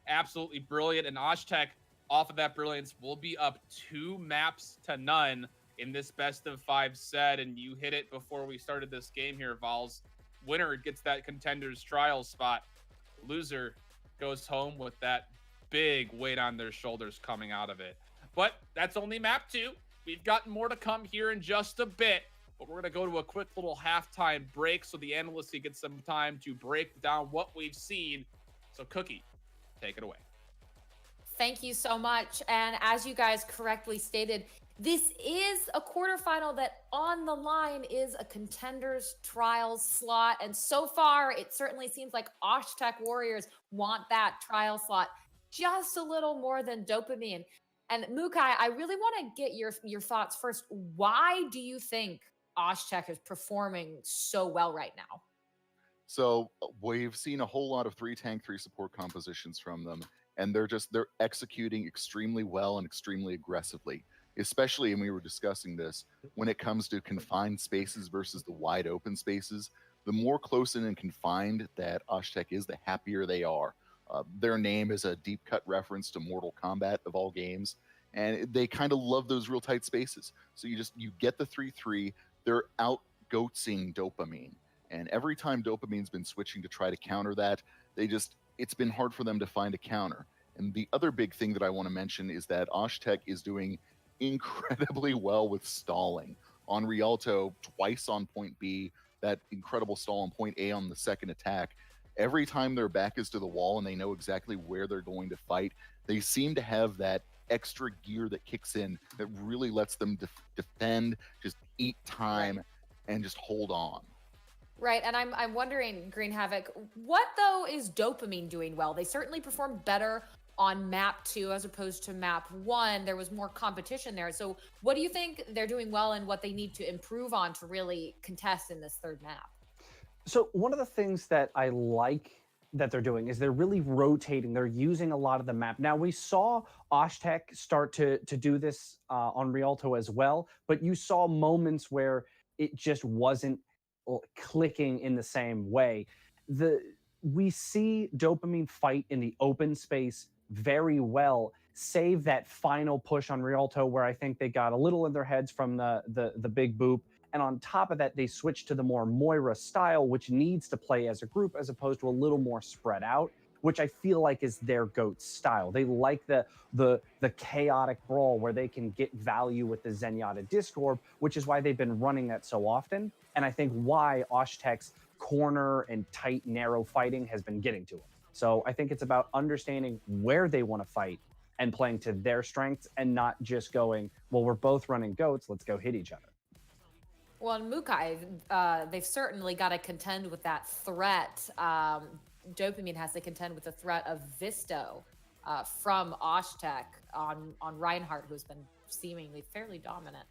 Absolutely brilliant. And Osh-Tekk, off of that brilliance, will be up 2 maps to none in this best of 5 set. And you hit it before we started this game here, Vols. Winner gets that Contenders Trial spot. Loser goes home with that big weight on their shoulders coming out of it. But that's only map 2. We've got more to come here in just a bit. But we're going to go to a quick little halftime break so the analysts can get some time to break down what we've seen. So Cookie, take it away. Thank you so much. And as you guys correctly stated, this is a quarterfinal that on the line is a Contenders Trials slot. And so far, it certainly seems like Osh-Tekk Warriors want that trial slot just a little more than Dopamine. And Mukai, I really want to get your thoughts first. Why do you think Osh-Tekk is performing so well right now? So we've seen a whole lot of 3 tank, 3 support compositions from them, and they're executing extremely well and extremely aggressively. Especially, and we were discussing this, when it comes to confined spaces versus the wide open spaces. The more close in and confined that Osh-Tekk is, the happier they are. Their name is a deep cut reference to Mortal Kombat of all games, and they kind of love those real tight spaces. So you get the 3-3. They're out goatsing Dopamine. And every time Dopamine's been switching to try to counter that, it's been hard for them to find a counter. And the other big thing that I want to mention is that Osh-Tekk is doing incredibly well with stalling. On Rialto, twice on point B, that incredible stall on point A on the second attack. Every time their back is to the wall and they know exactly where they're going to fight, they seem to have that extra gear that kicks in that really lets them defend, just eat time, and just hold on. Right, and I'm wondering, Green Havoc, what though is Dopamine doing well? They certainly performed better on map 2 as opposed to map 1. There was more competition there. So what do you think they're doing well and what they need to improve on to really contest in this third map? So one of the things that I like that they're doing is they're really rotating. They're using a lot of the map. Now, we saw Osh-Tekk start to do this on Rialto as well, but you saw moments where it just wasn't clicking in the same way. We see Dopamine fight in the open space very well, save that final push on Rialto where I think they got a little in their heads from the big boop. And on top of that, they switched to the more Moira style, which needs to play as a group as opposed to a little more spread out, which I feel like is their GOAT style. They like the chaotic brawl where they can get value with the Zenyatta Discord, which is why they've been running that so often. And I think why Osh-Tekk's corner and tight, narrow fighting has been getting to them. So I think it's about understanding where they want to fight and playing to their strengths and not just going, well, we're both running GOATs, let's go hit each other. Well, in Mukai, they've certainly got to contend with that threat. Dopamine has to contend with the threat of Visto from Osh-Tekk on Reinhardt, who's been seemingly fairly dominant.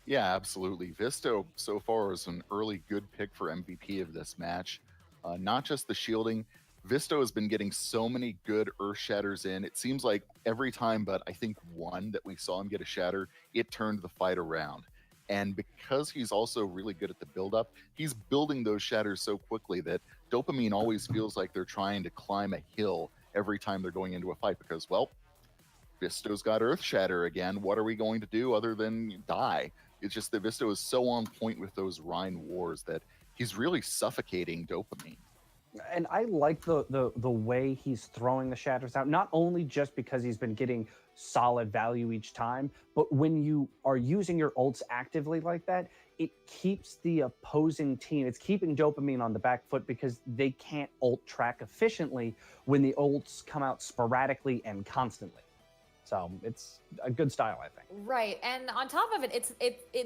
Yeah, absolutely. Visto so far is an early good pick for MVP of this match. Not just the shielding. Visto has been getting so many good Earth Shatters in. It seems like every time, but I think one that we saw him get a shatter, it turned the fight around. And because he's also really good at the build-up, he's building those shatters so quickly that Dopamine always feels like they're trying to climb a hill every time they're going into a fight because, well, Visto's got Earth Shatter again. What are we going to do other than die? It's just that Visto is so on point with those Rhine wars that he's really suffocating Dopamine. And I like the way he's throwing the shatters out, not only just because he's been getting solid value each time, but when you are using your ults actively like that, it keeps the opposing team, it's keeping Dopamine on the back foot because they can't ult track efficiently when the ults come out sporadically and constantly. So it's a good style, I think. Right, and on top of it,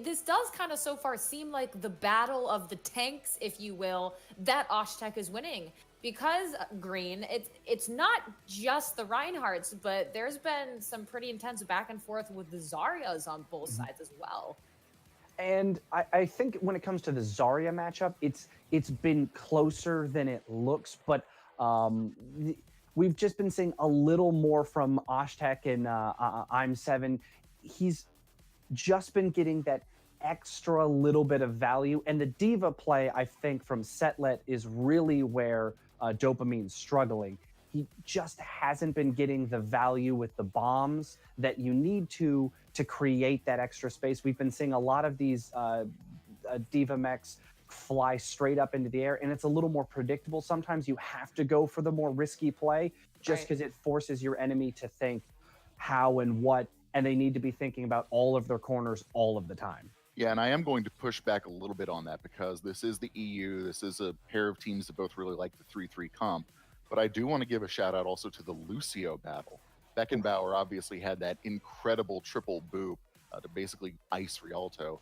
this does kind of so far seem like the battle of the tanks, if you will, that Osh-Tekk is winning. Because, Green, it's not just the Reinhardts, but there's been some pretty intense back and forth with the Zaryas on both sides as well. And I think when it comes to the Zarya matchup, it's been closer than it looks, but we've just been seeing a little more from Osh-Tekk and I'm 7. He's just been getting that extra little bit of value. And the diva play, I think, from Setlet is really where Dopamine's struggling. He just hasn't been getting the value with the bombs that you need to create that extra space. We've been seeing a lot of these diva mechs fly straight up into the air, and it's a little more predictable. Sometimes you have to go for the more risky play just because it forces your enemy to think how and what, and they need to be thinking about all of their corners all of the time. Yeah, and I am going to push back a little bit on that because this is the EU. This is a pair of teams that both really like the 3-3 comp. But I do want to give a shout out also to the Lucio battle. Beckenbauer obviously had that incredible triple boop to basically ice Rialto.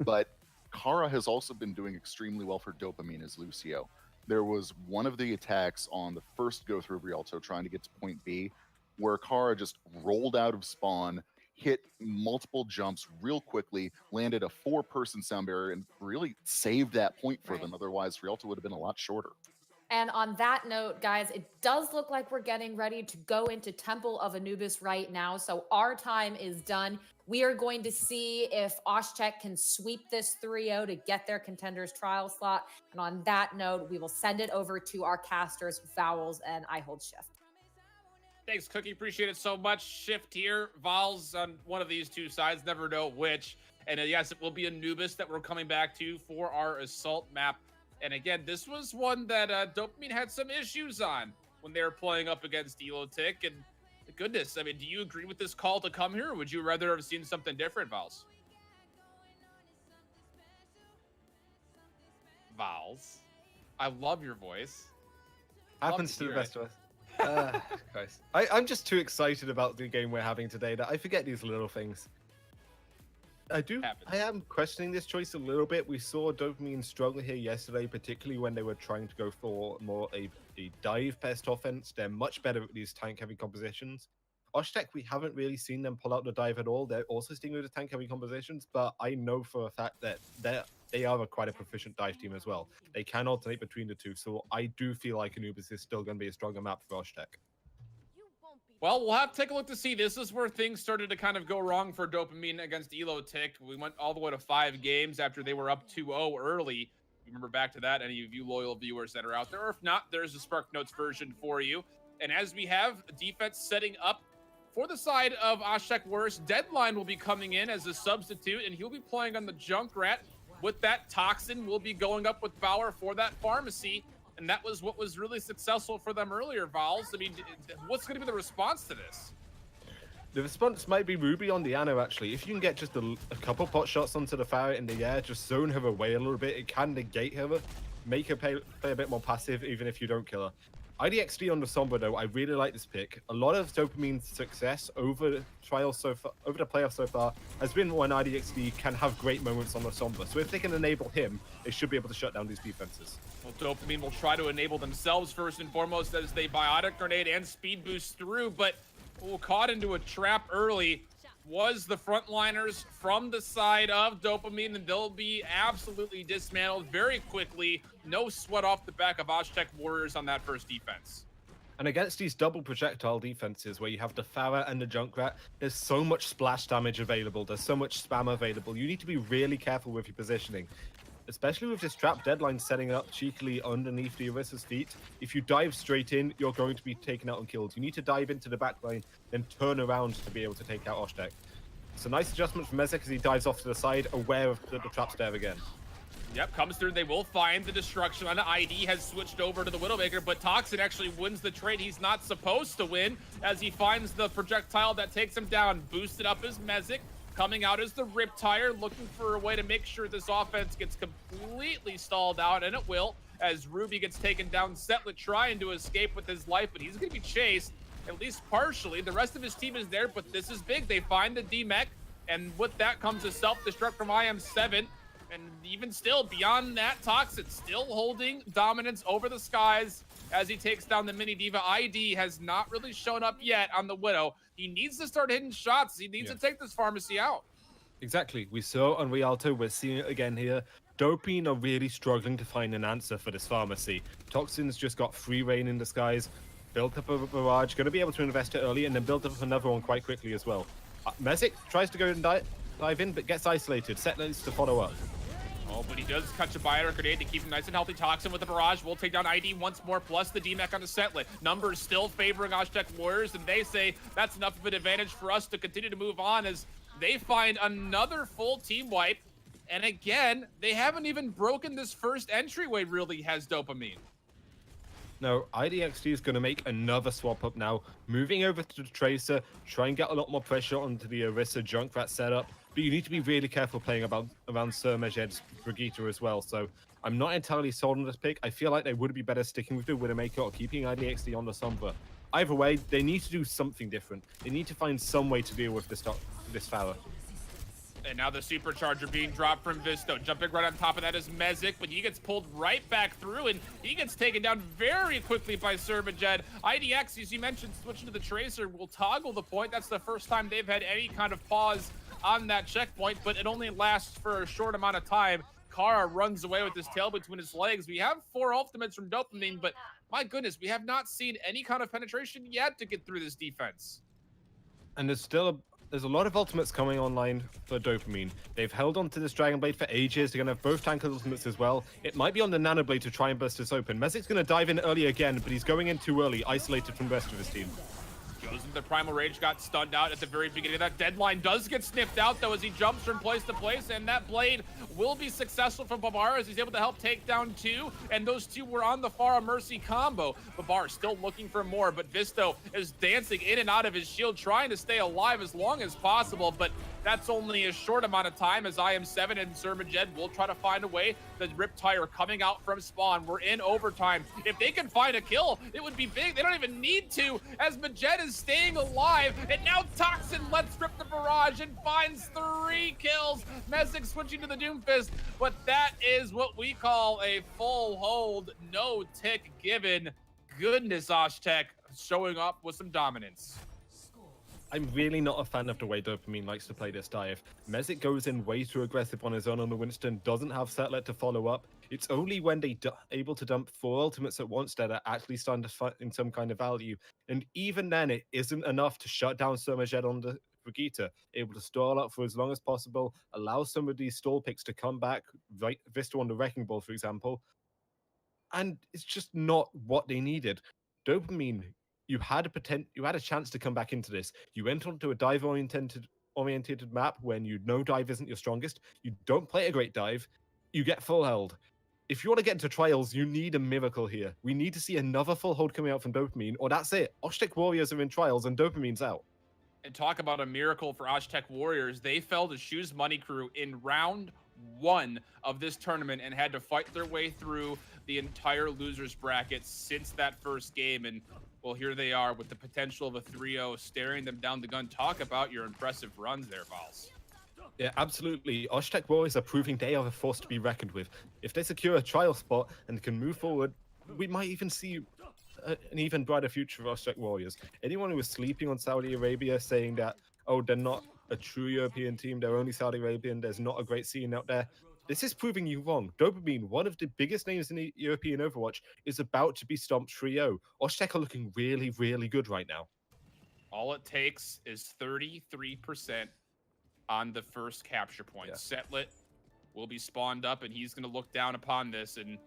But Kara has also been doing extremely well for Dopamine as Lucio. There was one of the attacks on the first go through of Rialto trying to get to point B. where Kara just rolled out of spawn, hit multiple jumps real quickly, landed a 4-person sound barrier, and really saved that point for them. Otherwise, Rialto would have been a lot shorter. And on that note, guys, it does look like we're getting ready to go into Temple of Anubis right now. So our time is done. We are going to see if Osh-Tekk can sweep this 3-0 to get their contenders trial slot. And on that note, we will send it over to our casters, Vowels and I Hold Shift. Thanks, Cookie. Appreciate it so much. Shift here. Vowels on one of these two sides. Never know which. And yes, it will be Anubis that we're coming back to for our assault map. And again, this was one that Dopamine had some issues on when they were playing up against Osh-Tekk. And goodness, I mean, do you agree with this call to come here? Or would you rather have seen something different, Vowels? Vowels. I love your voice. Happens to the best of us. Christ. I'm just too excited about the game we're having today that I forget these little things. I am questioning this choice a little bit. We saw Dopamine struggle here yesterday, particularly when they were trying to go for more a dive-based offense. They're much better at these tank-heavy compositions. Osh-Tekk, we haven't really seen them pull out the dive at all. They're also sticking with the tank-heavy compositions, but I know for a fact that they are quite a proficient dive team as well. They can alternate between the two, so I do feel like Anubis is still going to be a stronger map for Osh-Tekk. Well, we'll have to take a look to see. This is where things started to kind of go wrong for Dopamine against Osh-Tekk. We went all the way to 5 games after they were up 2-0 early. Remember back to that, any of you loyal viewers that are out there. Or if not, there's a Spark Notes version for you. And as we have defense setting up for the side of Osh-Tekk Warriors, Deadline will be coming in as a substitute, and he'll be playing on the Junkrat. With that, Toxin will be going up with Bauer for that pharmacy. And that was what was really successful for them earlier, Vowels. I mean, what's going to be the response to this? The response might be Ruby on the Anno, actually. If you can get just a couple pot shots onto the Farah in the air, just zone her away a little bit, it can negate her, make her play a bit more passive, even if you don't kill her. IDXD on the Sombra, though, I really like this pick. A lot of Dopamine's success over the playoffs so far has been when IDXD can have great moments on the Sombra. So if they can enable him, they should be able to shut down these defenses. Well, Dopamine will try to enable themselves first and foremost as they Biotic Grenade and Speed Boost through, but caught into a trap early was the frontliners from the side of Dopamine, and they'll be absolutely dismantled very quickly. No sweat off the back of Osh-Tekk Warriors on that first defense. And against these double projectile defenses where you have the Farah and the Junkrat, there's so much splash damage available, there's so much spam available. You need to be really careful with your positioning. Especially with this trap Deadline setting up cheekily underneath the Orissa's feet. If you dive straight in, you're going to be taken out and killed. You need to dive into the back line, then turn around to be able to take out Osh-Tekk. It's a nice adjustment from Mezek as he dives off to the side, aware of the trap's there again. Yep, comes through. They will find the destruction on ID, has switched over to the Widowmaker, but Toxin actually wins the trade he's not supposed to win as he finds the projectile that takes him down. Boosted up as Mezek. Coming out as the Riptire, looking for a way to make sure this offense gets completely stalled out, and it will, as Ruby gets taken down. Setlet trying to escape with his life, but he's going to be chased, at least partially. The rest of his team is there, but this is big. They find the D-Mech, and with that comes a self-destruct from IM7. And even still, beyond that, Toxin still holding dominance over the skies as he takes down the Mini Diva. ID has not really shown up yet on the Widow. He needs to start hitting shots. He needs to take this pharmacy out. Exactly. We saw on Rialto, we're seeing it again here. Dopamine are really struggling to find an answer for this pharmacy. Toxin's just got free reign in the skies, built up a barrage, going to be able to invest it early, and then build up another one quite quickly as well. Mezek tries to go and dive in, but gets isolated. Set needs to follow up. Oh, but he does catch a Biotic Grenade to keep him nice and healthy. Toxin with the barrage will take down ID once more, plus the D-Mech on the Setlet. Numbers still favoring Osh-Tekk Warriors, and they say that's enough of an advantage for us to continue to move on as they find another full team wipe. And again, they haven't even broken this first entryway, really, has Dopamine. No, IDXD is going to make another swap up now, moving over to the Tracer, try and get a lot more pressure onto the Orisa Junkrat setup. But you need to be really careful playing around Sir Mejed's Brigitte as well. So I'm not entirely sold on this pick. I feel like they would be better sticking with the Widowmaker or keeping IDXD on the Sombra. Either way, they need to do something different. They need to find some way to deal with this Farah. And now the supercharger being dropped from Visto. Jumping right on top of that is Mezek, but he gets pulled right back through, and he gets taken down very quickly by Serbajed. IDX, as you mentioned, switching to the Tracer will toggle the point. That's the first time they've had any kind of pause on that checkpoint, but it only lasts for a short amount of time. Kara runs away with his tail between his legs. We have 4 ultimates from Dopamine, but my goodness, we have not seen any kind of penetration yet to get through this defense. And there's a lot of ultimates coming online for Dopamine. They've held on to this Dragon Blade for ages. They're going to have both tank ultimates as well. It might be on the Nano Blade to try and burst this open. Mezek's going to dive in early again, but he's going in too early, isolated from the rest of his team. Goes into the Primal Rage, got stunned out at the very beginning of that. Deadline does get sniffed out, though, as he jumps from place to place, and that Blade will be successful from Babar as he's able to help take down 2, and those 2 were on the Pharah Mercy combo. Babar still looking for more, but Visto is dancing in and out of his shield, trying to stay alive as long as possible, but that's only a short amount of time as IM7 and Sermajed will try to find a way. The Riptire coming out from spawn. We're in overtime. If they can find a kill, it would be big. They don't even need to, as Majed is staying alive, and now Toxin lets rip the barrage and finds 3 kills. Mezek switching to the Doomfist, but that is what we call a full hold, no tick given. Goodness, Osh-Tekk showing up with some dominance. I'm really not a fan of the way Dopamine likes to play this dive. Mezek goes in way too aggressive on his own on the Winston, doesn't have Setlet to follow up. It's only when they able to dump 4 ultimates at once that are actually starting to find some kind of value. And even then, it isn't enough to shut down Sermajed on the Brigitte. Able to stall up for as long as possible, allow some of these stall picks to come back, right, Vista on the Wrecking Ball, for example. And it's just not what they needed. Dopamine, you had a chance to come back into this. You went onto a dive oriented map when you know dive isn't your strongest. You don't play a great dive. You get full held. If you want to get into trials, you need a miracle here. We need to see another full hold coming out from Dopamine, or that's it. Osh-Tekk Warriors are in trials and Dopamine's out. And talk about a miracle for Osh-Tekk Warriors. They fell to Shoes Money Crew in round 1 of this tournament and had to fight their way through the entire losers bracket since that first game. And well, here they are with the potential of a 3-0 staring them down the gun. Talk about your impressive runs there, Vals. Yeah, absolutely. Osh-Tekk Warriors are proving they are a force to be reckoned with. If they secure a trial spot and can move forward, we might even see an even brighter future of Osh-Tekk Warriors. Anyone who was sleeping on Saudi Arabia saying that, oh, they're not a true European team, they're only Saudi Arabian, there's not a great scene out there, this is proving you wrong. Dopamine, one of the biggest names in the European Overwatch, is about to be stomped 3-0. Osh-Tekk are looking really, really good right now. All it takes is 33% on the first capture point. Yeah. Setlet will be spawned up, and he's going to look down upon this and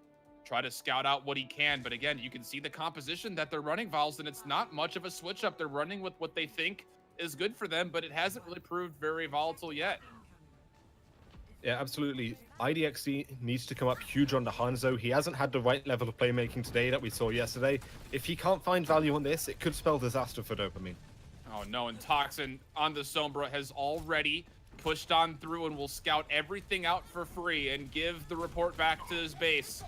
try to scout out what he can. But again, you can see the composition that they're running, Vals, and it's not much of a switch up. They're running with what they think is good for them, but it hasn't really proved very volatile yet. Yeah, absolutely. IDXC needs to come up huge on the Hanzo. He hasn't had the right level of playmaking today that we saw yesterday. If he can't find value on this, it could spell disaster for Dopamine. Oh no, and Toxin on the Sombra has already pushed on through and will scout everything out for free and give the report back to his base.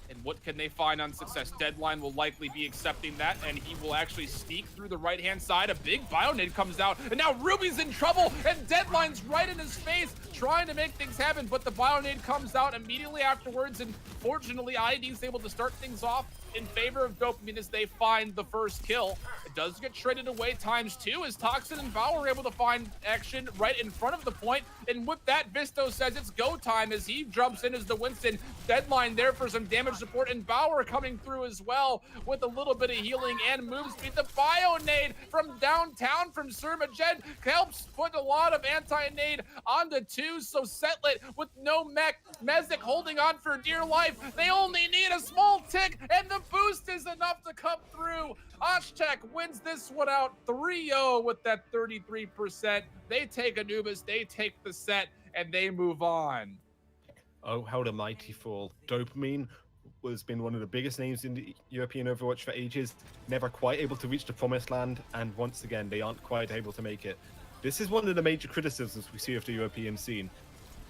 And what can they find on success? Deadline will likely be accepting that, and he will actually sneak through the right-hand side. A big Bionade comes out, and now Ruby's in trouble, and Deadline's right in his face, trying to make things happen, but the Bionade comes out immediately afterwards, and fortunately, ID's able to start things off in favor of Dopamine as they find the first kill. It does get traded away ×2 as Toxin and Val are able to find action right in front of the point. And with that, Visto says it's go time as he jumps in as the Winston. Deadline there for some damage support, and Bauer coming through as well with a little bit of healing and move speed. The Bionade from downtown from Sermajed helps put a lot of anti-nade onto 2, so Setlet with no mech. Mezek holding on for dear life. They only need a small tick, and the boost is enough to come through. Osh-Tekk wins this one out 3-0 with that 33%. They take Anubis, they take the set, and they move on. Oh, how the mighty fall. Dopamine has been one of the biggest names in the European Overwatch for ages, never quite able to reach the promised land, and once again, they aren't quite able to make it. This is one of the major criticisms we see of the European scene.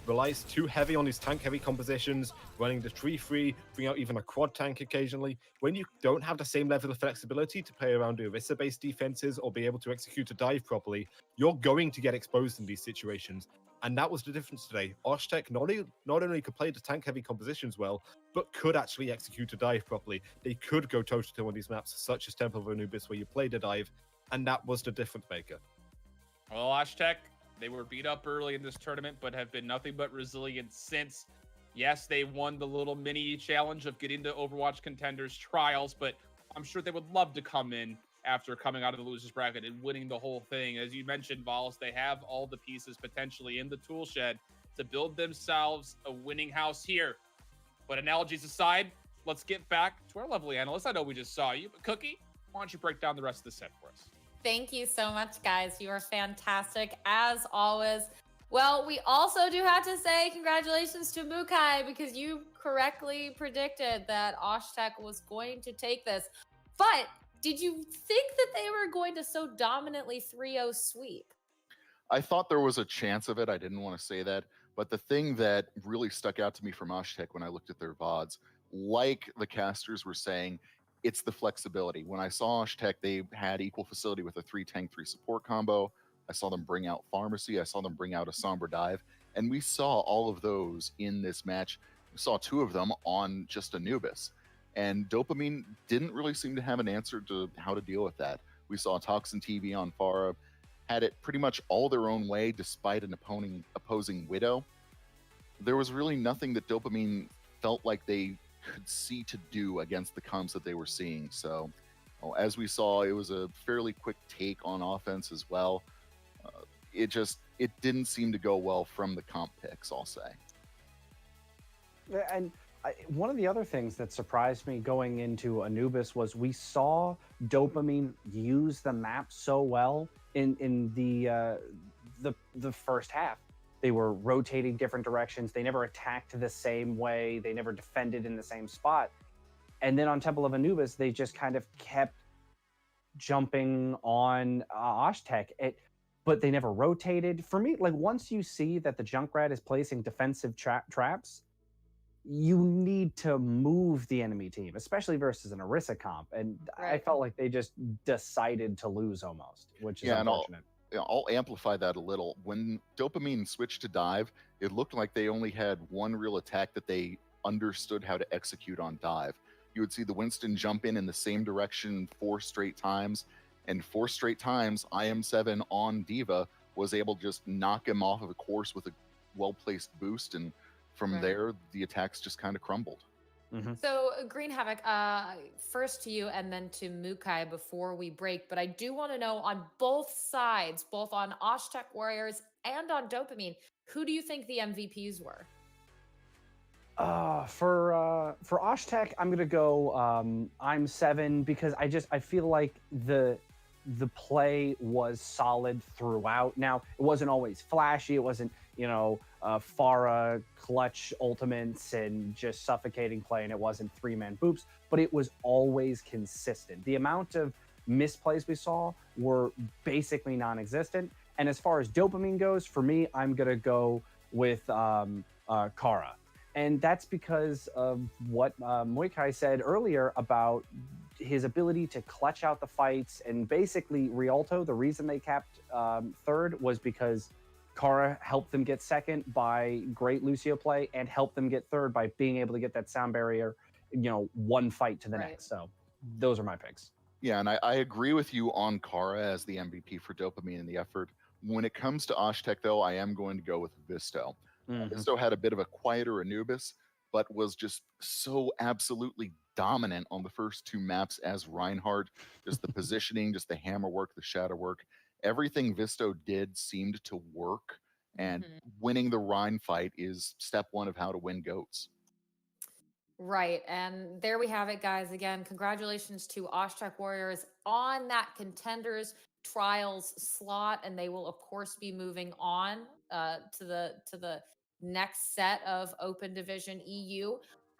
relies too heavy on his tank-heavy compositions, running the tree free, bring out even a quad tank occasionally. When you don't have the same level of flexibility to play around Orisa-based defenses or be able to execute a dive properly, you're going to get exposed in these situations. And that was the difference today. Osh-Tekk not only could play the tank-heavy compositions well, but could actually execute a dive properly. They could go toe-to-toe on these maps, such as Temple of Anubis, where you played a dive, and that was the difference maker. Well, Osh-Tekk, they were beat up early in this tournament, but have been nothing but resilient since. Yes, they won the little mini challenge of getting to Overwatch Contenders Trials, but I'm sure they would love to come in after coming out of the losers bracket and winning the whole thing. As you mentioned, Vols, they have all the pieces potentially in the tool shed to build themselves a winning house here. But analogies aside, let's get back to our lovely analyst. I know we just saw you, but Cookie, why don't you break down the rest of the set for us? Thank you so much, guys. You are fantastic as always. Well, we also do have to say congratulations to Mukai because you correctly predicted that Osh-Tekk was going to take this. But did you think that they were going to so dominantly 3-0 sweep? I thought there was a chance of it. I didn't want to say that. But the thing that really stuck out to me from Osh-Tekk when I looked at their VODs, like the casters were saying, it's the flexibility. When I saw Osh-Tekk, they had equal facility with a 3-tank, 3-support combo. I saw them bring out Pharmacy. I saw them bring out a Sombra Dive. And we saw all of those in this match. We saw 2 of them on just Anubis. And Dopamine didn't really seem to have an answer to how to deal with that. We saw Toxin TV on Pharah, had it pretty much all their own way despite an opposing Widow. There was really nothing that Dopamine felt like they could see to do against the comps that they were seeing. So as we saw, it was a fairly quick take on offense as well. It didn't seem to go well from the comp picks, I'll say. And one of the other things that surprised me going into Anubis was we saw Dopamine use the map so well in the first half. They were rotating different directions. They never attacked the same way. They never defended in the same spot. And then on Temple of Anubis, they just kind of kept jumping on Osh-Tekk. But they never rotated. For me, like once you see that the Junkrat is placing defensive traps, you need to move the enemy team, especially versus an Orisa comp. And I felt like they just decided to lose almost, which is unfortunate. I'll amplify that a little. When Dopamine switched to dive, it looked like they only had one real attack that they understood how to execute on dive. You would see the Winston jump in the same direction 4 straight times, and 4 straight times IM7 on D.Va was able to just knock him off of a course with a well-placed boost, and from there, the attacks just kind of crumbled. Mm-hmm. So, Green Havoc, first to you and then to Mukai before we break. But I do want to know on both sides, both on Osh-Tekk Warriors and on Dopamine, who do you think the MVPs were? For Osh-Tekk, I'm gonna go I'm 7 because I feel like the play was solid throughout. Now it wasn't always flashy. It wasn't Pharah clutch ultimates and just suffocating play, and it wasn't 3-man boops, but it was always consistent. The amount of misplays we saw were basically non-existent. And as far as Dopamine goes, for me, I'm gonna go with Kara. And that's because of what Mukai said earlier about his ability to clutch out the fights. And basically, Rialto, the reason they capped 3rd was because Kara helped them get 2nd by great Lucio play and helped them get 3rd by being able to get that sound barrier, one fight to the next. So those are my picks. Yeah, and I agree with you on Kara as the MVP for Dopamine in the effort. When it comes to Osh-Tekk, though, I am going to go with Visto. Mm-hmm. Visto had a bit of a quieter Anubis, but was just so absolutely dominant on the first 2 maps as Reinhardt. Just the positioning, just the hammer work, the shadow work. Everything Visto did seemed to work, and winning the Rhine fight is step 1 of how to win GOATs. Right. And there we have it, guys. Again, congratulations to Osh-Tekk Warriors on that Contenders Trials slot. And they will, of course, be moving on to the next set of Open Division EU.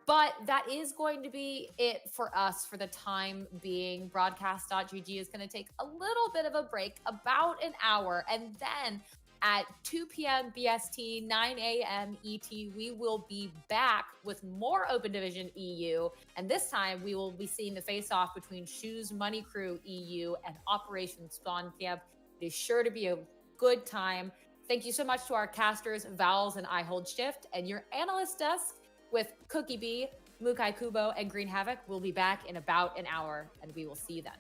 But that is going to be it for us for the time being. Broadcast.gg is going to take a little bit of a break, about an hour, and then at 2 p.m. BST, 9 a.m. ET. We will be back with more Open Division EU, and this time we will be seeing the face-off between Shoes Money Crew EU and Operation Spawn Camp. It is sure to be a good time. Thank you so much to our casters, Vowels and I Hold Shift, and your analyst desk with Cookie Bee, Mukai Kubo, and Green Havoc. We'll be back in about an hour, and we will see you then.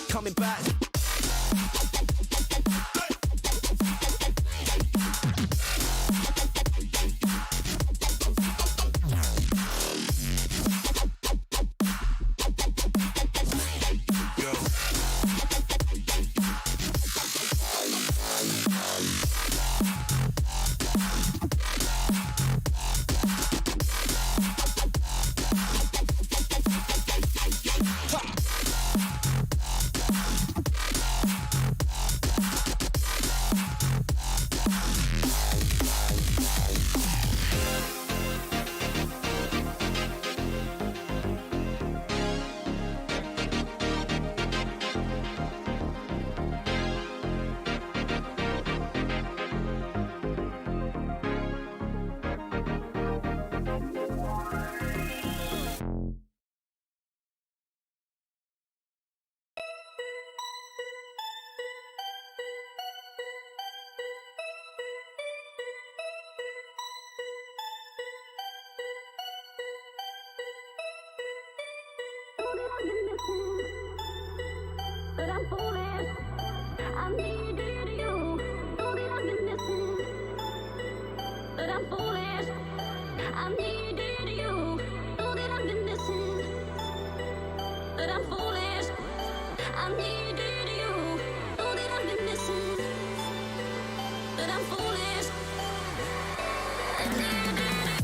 Coming back. But I'm foolish. I needed you. Know that I've been missing. But I'm foolish. I needed you. Know that I've been missing. But I'm foolish. I needed you. Know that I've been missing. But I'm foolish. I needed you.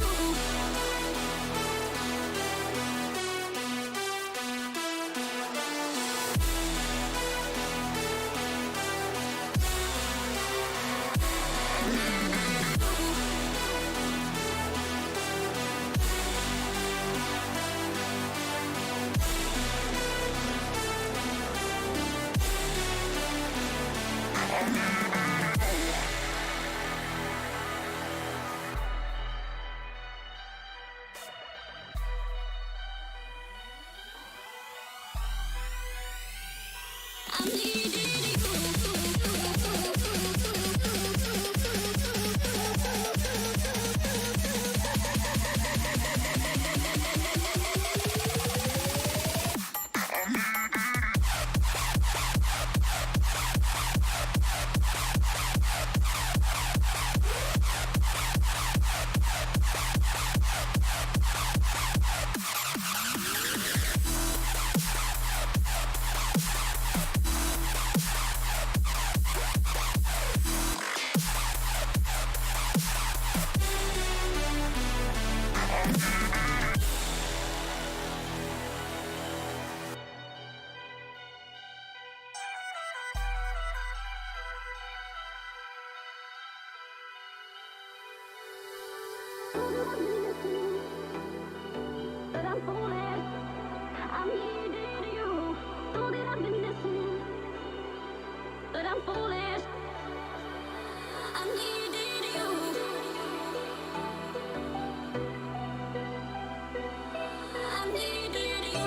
Know that I've been missing, but I'm foolish. I'm needing you. Know that I've been missing, but I'm foolish. I'm needing you. I'm needing you.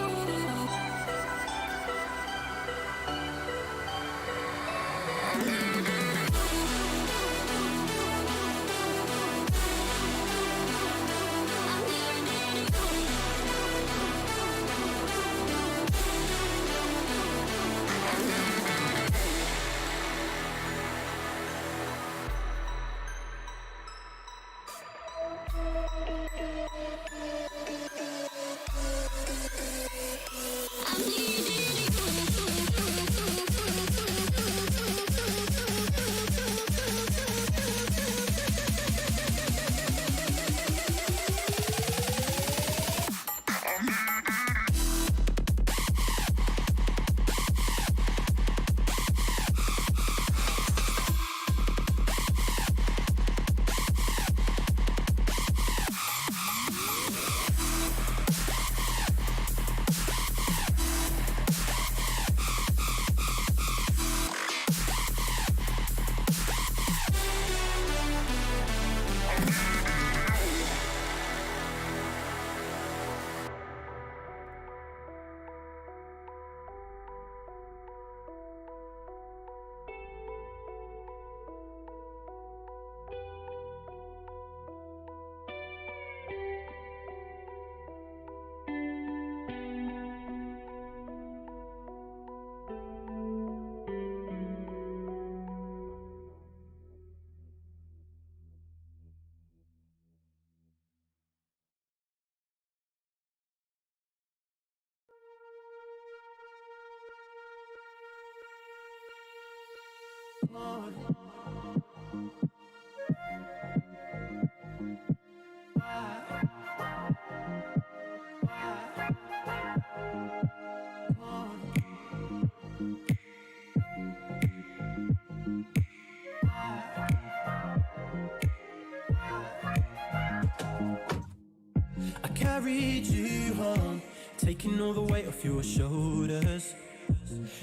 I carried you home, taking all the weight off your shoulders.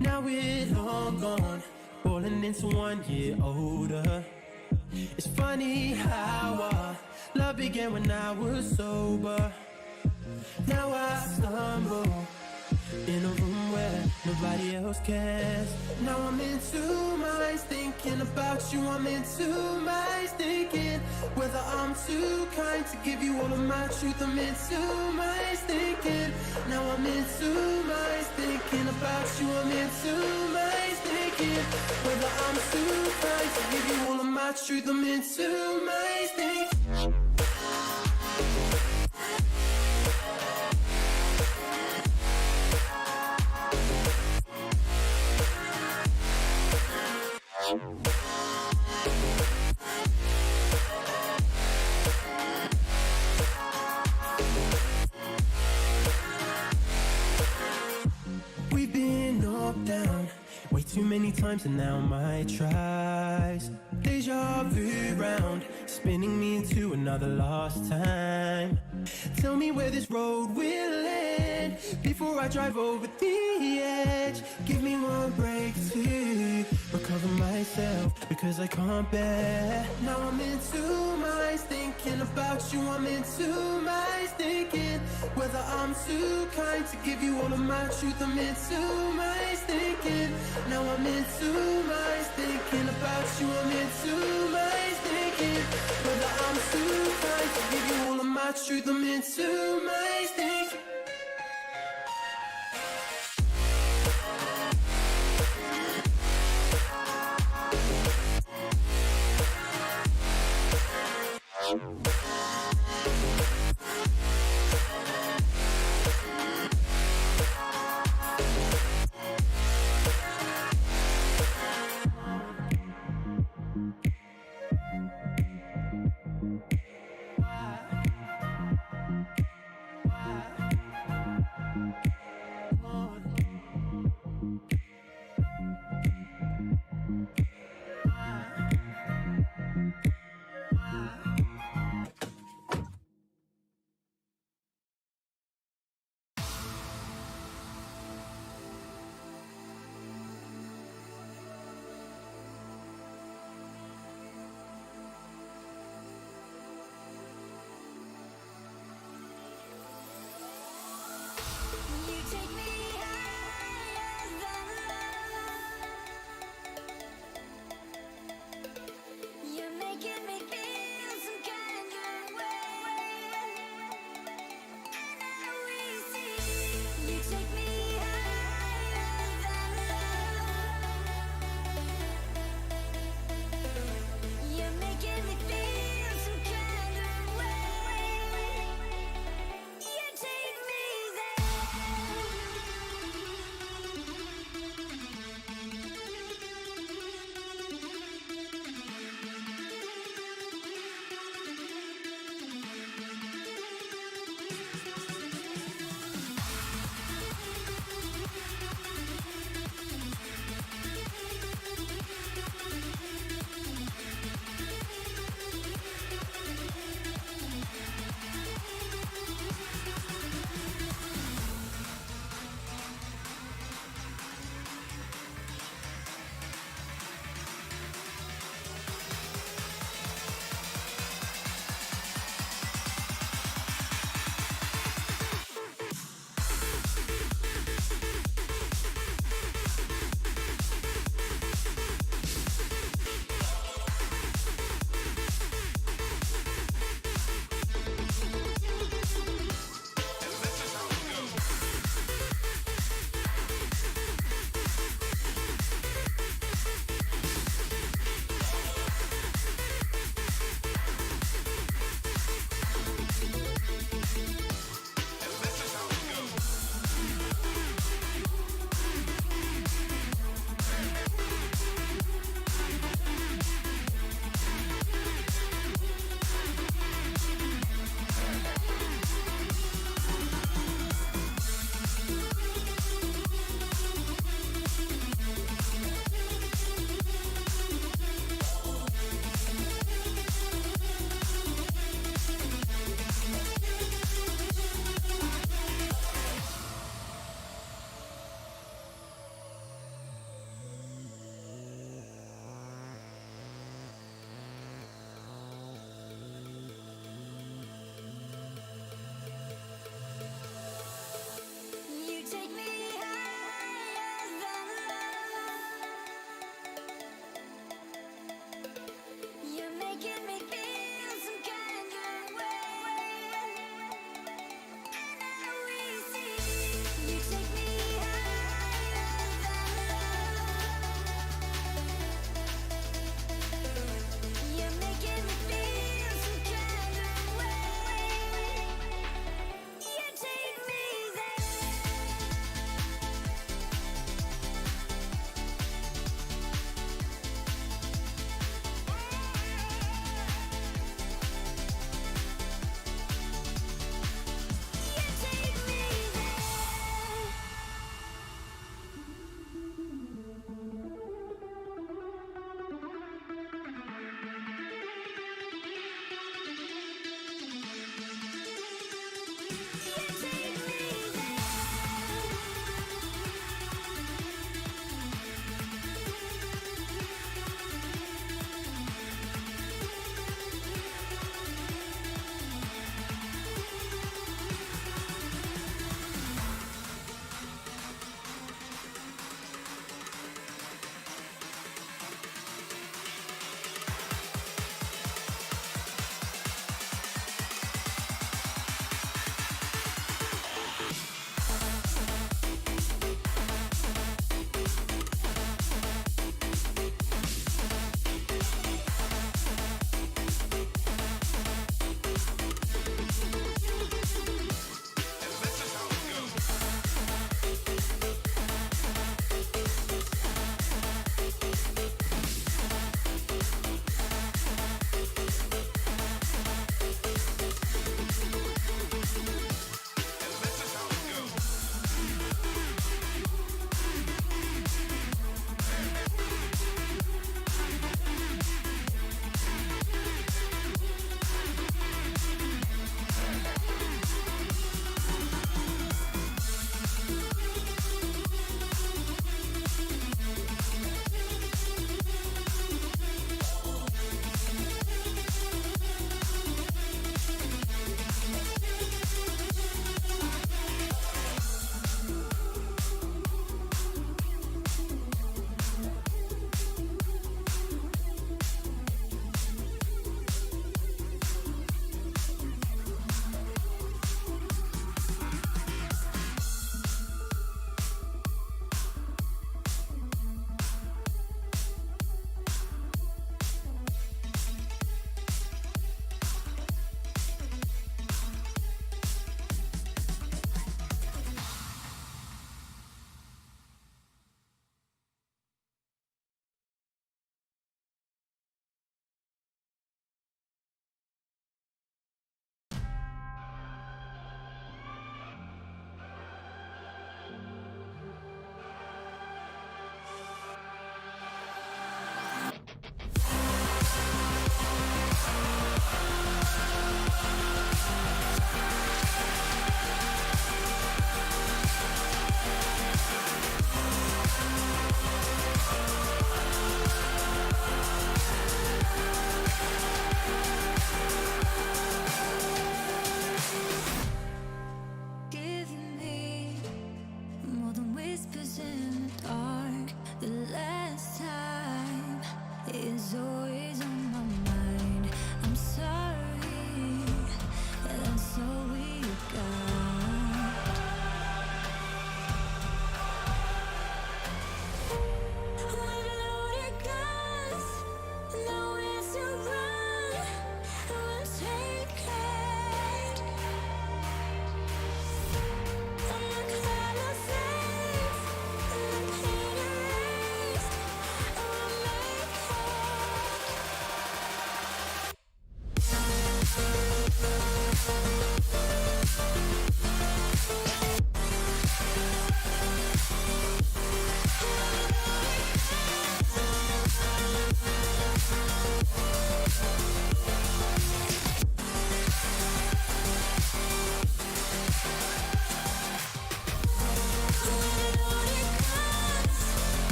Now it's all gone, falling into 1 year older. It's funny how our love began when I was sober. Now I stumble in a room where nobody else cares. Now I'm in two minds thinking about you. I'm in two minds thinking whether I'm too kind to give you all of my truth. I'm in two minds thinking. Now I'm in two minds thinking about you. I'm in two minds thinking whether I'm too kind to give you all of my truth. I'm in two minds thinking. We've been knocked down way too many times, and now my tries deja vu round, spinning me into another lost time. Tell me where this road will end before I drive over the edge. Give me one break to recover myself, because I can't bear. Now I'm in two minds thinking about you. I'm in two minds thinking whether I'm too kind to give you all of my truth. I'm in two minds thinking. Now I'm in two minds thinking about you. I'm in two minds thinking whether I'm too kind to give you all of my truth. I'm in two minds thinking.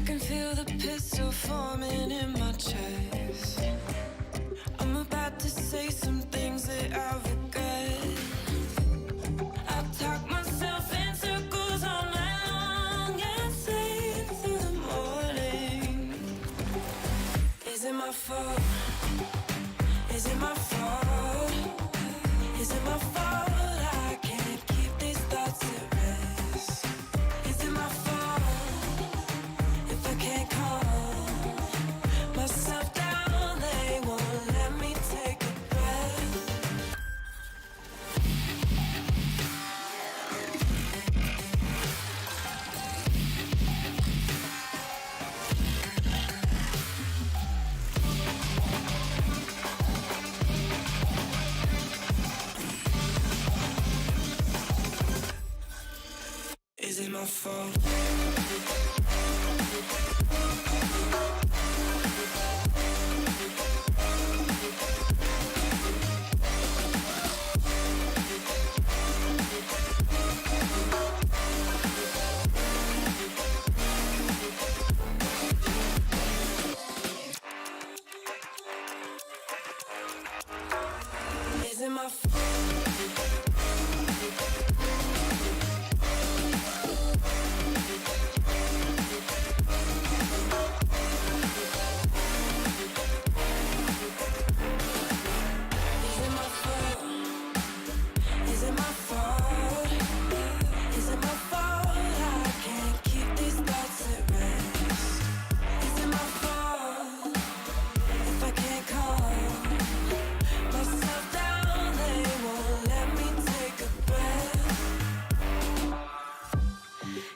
can feel the pistol forming in my chest. I'm about to say some things that I regret. I've talked myself in circles all night long and sleep through the morning. Is it my fault? Is it my fault? Is it my fault? I can't keep these thoughts at rest. Is it my fault if I can't calm myself down? They won't let me take a breath. Is it my fault? Is it my fault?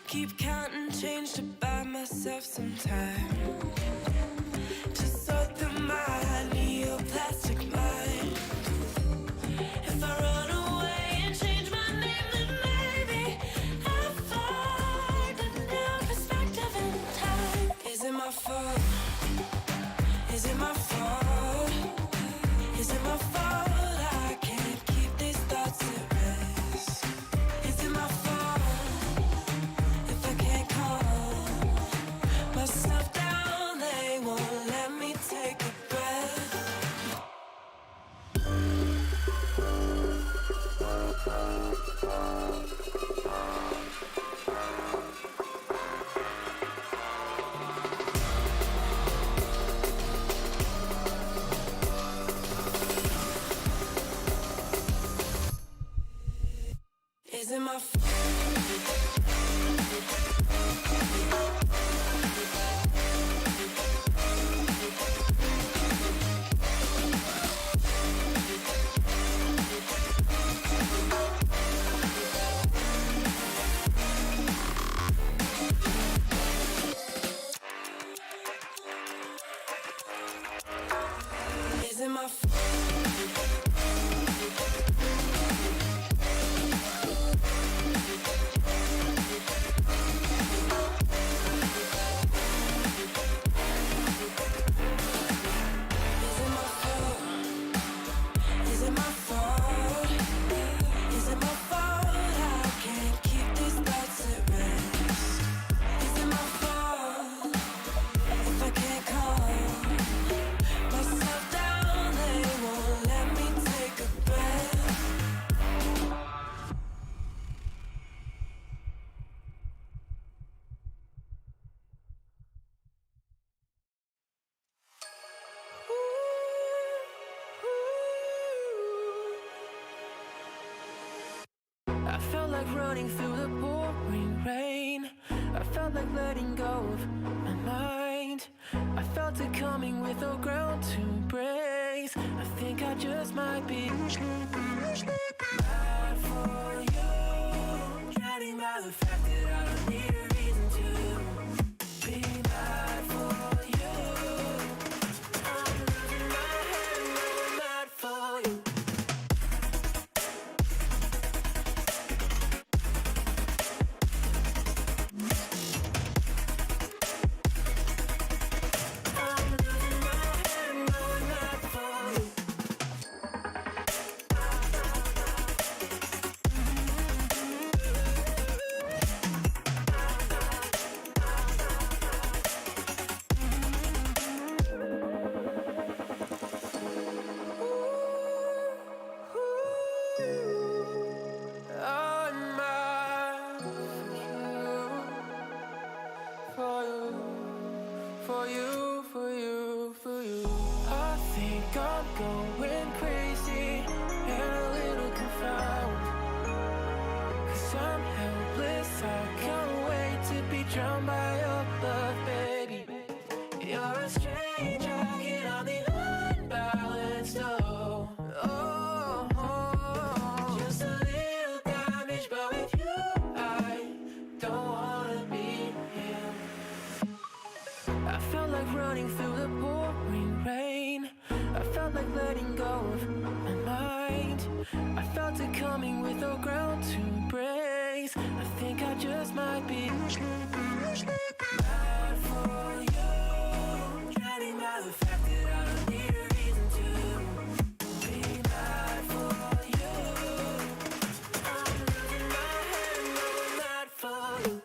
Keep counting change to buy myself some time. Just sort through my neoplastic mind. If I run away and change my name, then maybe I'll find a new perspective in time. Is it my fault? Is it my fault? Is it my fault? I can't keep these thoughts at rest. Is it my fault if I can't calm myself down? They won't let me take a breath. Is it my fault? Is it my fault? Is it my fault? Is it my fault? I can't keep these thoughts at rest. Is it my fault if I can't calm myself down? They won't let me take a breath. I felt like running through the pouring rain. I felt like letting go of my mind. I felt it coming with no ground to brace. I think I just might be bad for you. Dreading by the fact that I don't need a reason to be bad for you. I'm losing my head and I'm mad for you. for you, for you, for you. I think I'm going crazy and a little confounded, 'cause I'm helpless, I can't wait to be drowned by your love, baby. You're a stranger, get on the unbalanced, oh, oh, oh. Just a little damage, but with you I don't wanna be here. I felt like running through the pouring rain. I felt like letting go of my mind. I felt it coming with no ground to brace. I think I just might be bad for you. Drowning by the fact that I don't need a reason to be bad for you. I'm losing my head, no, I'm not for you.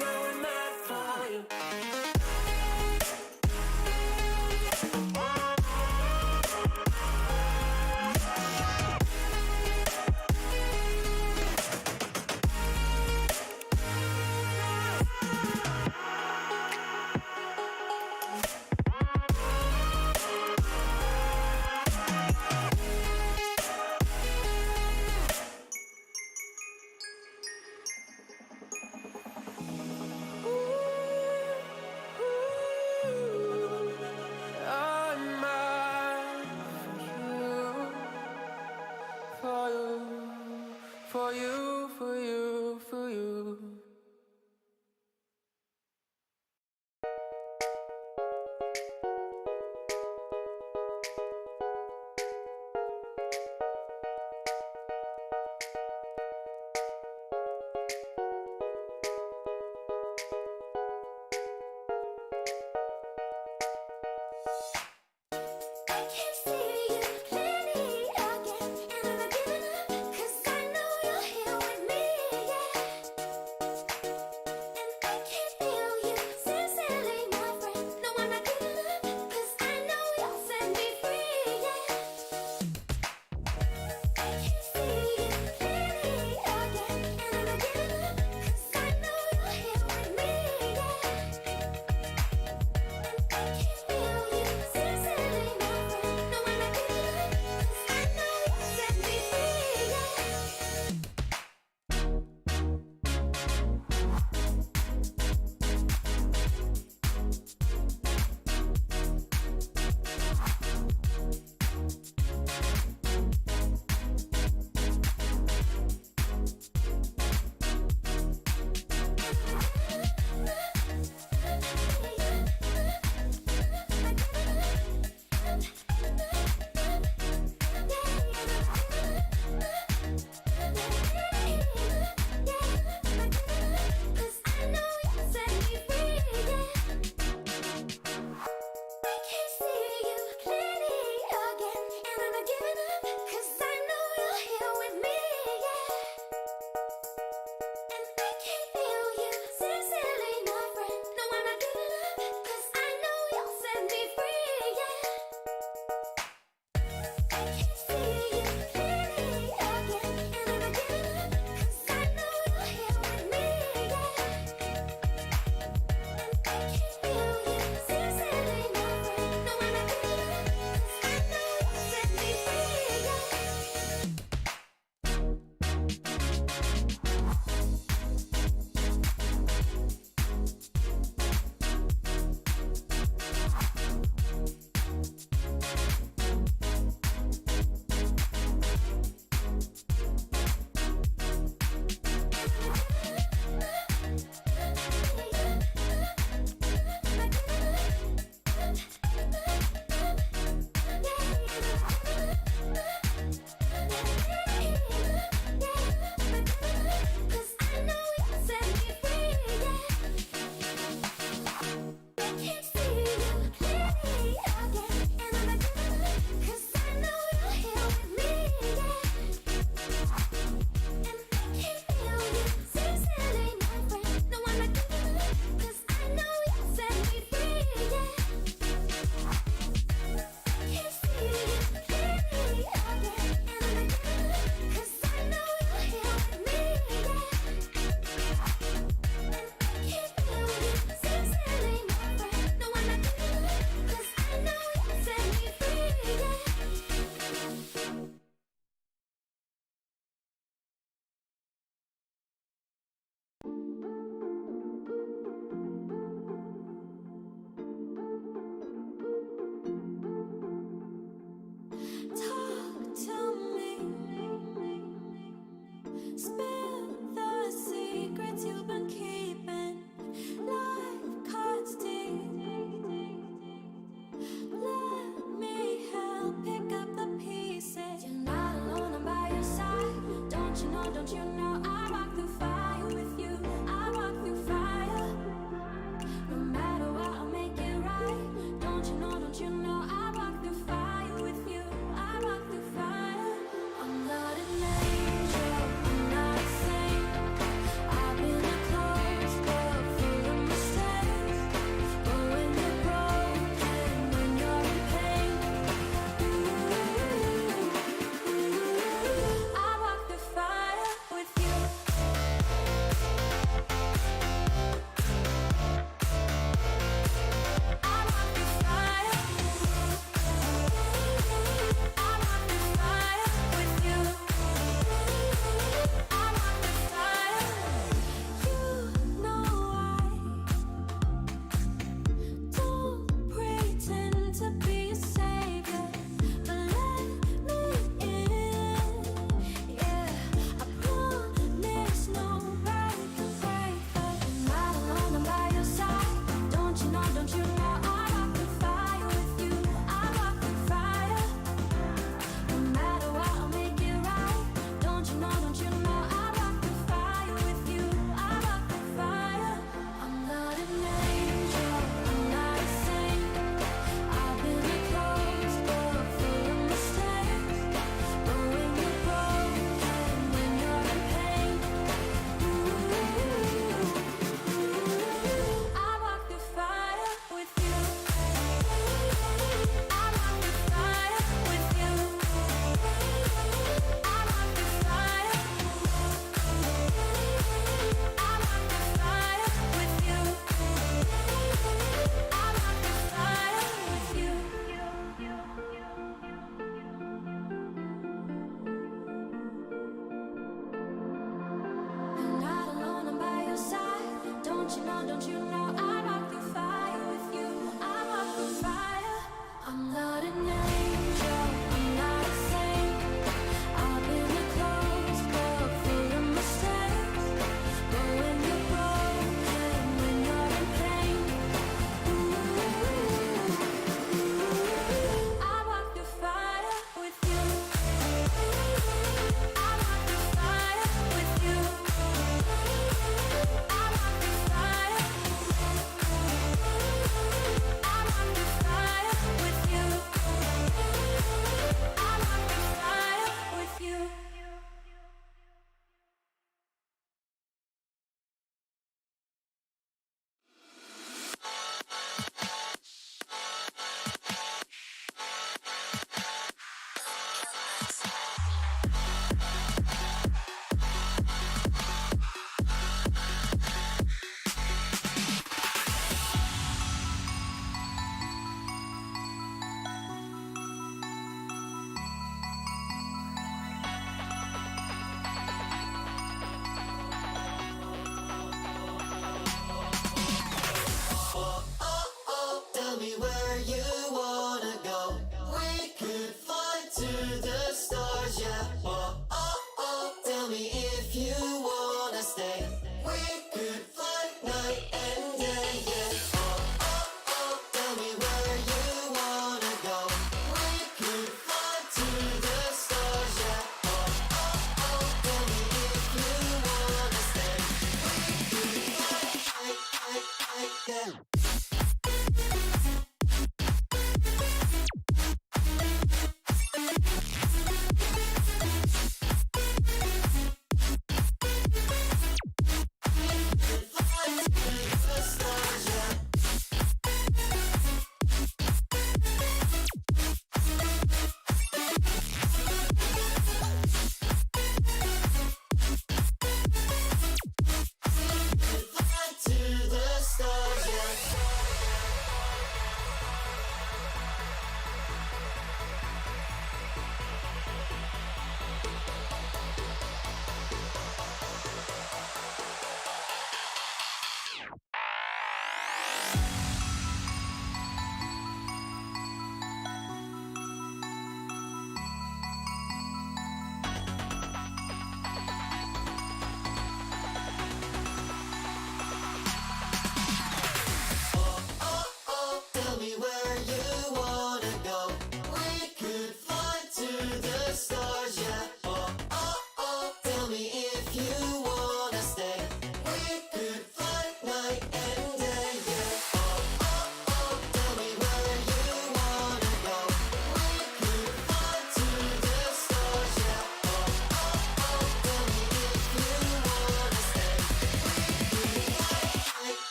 No, I'm not for you. know I walk through fire with you. I walk through fire. I'm not an angel, I'm not a saint. I've been a closed book full of mistakes. But when you're broken, when you're in pain, I walk through fire with you. I walk through fire.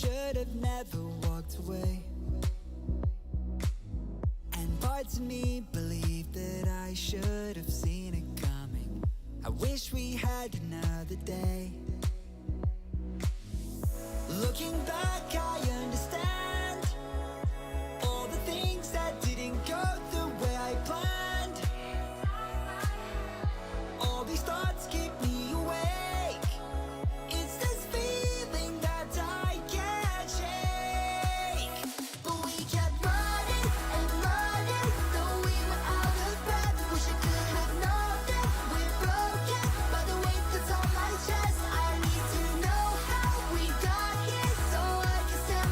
should have never walked away. And parts of me believe that I should have seen it coming. I wish we had another day. Looking back, I understand all the things that didn't go the way I planned. All these thoughts keep me awake. It's this feeling that I can't shake. But we kept running and running, though we were out of breath. Wish I could have known that we're broken by the weight that's on my chest. I need to know how we got here so I can stand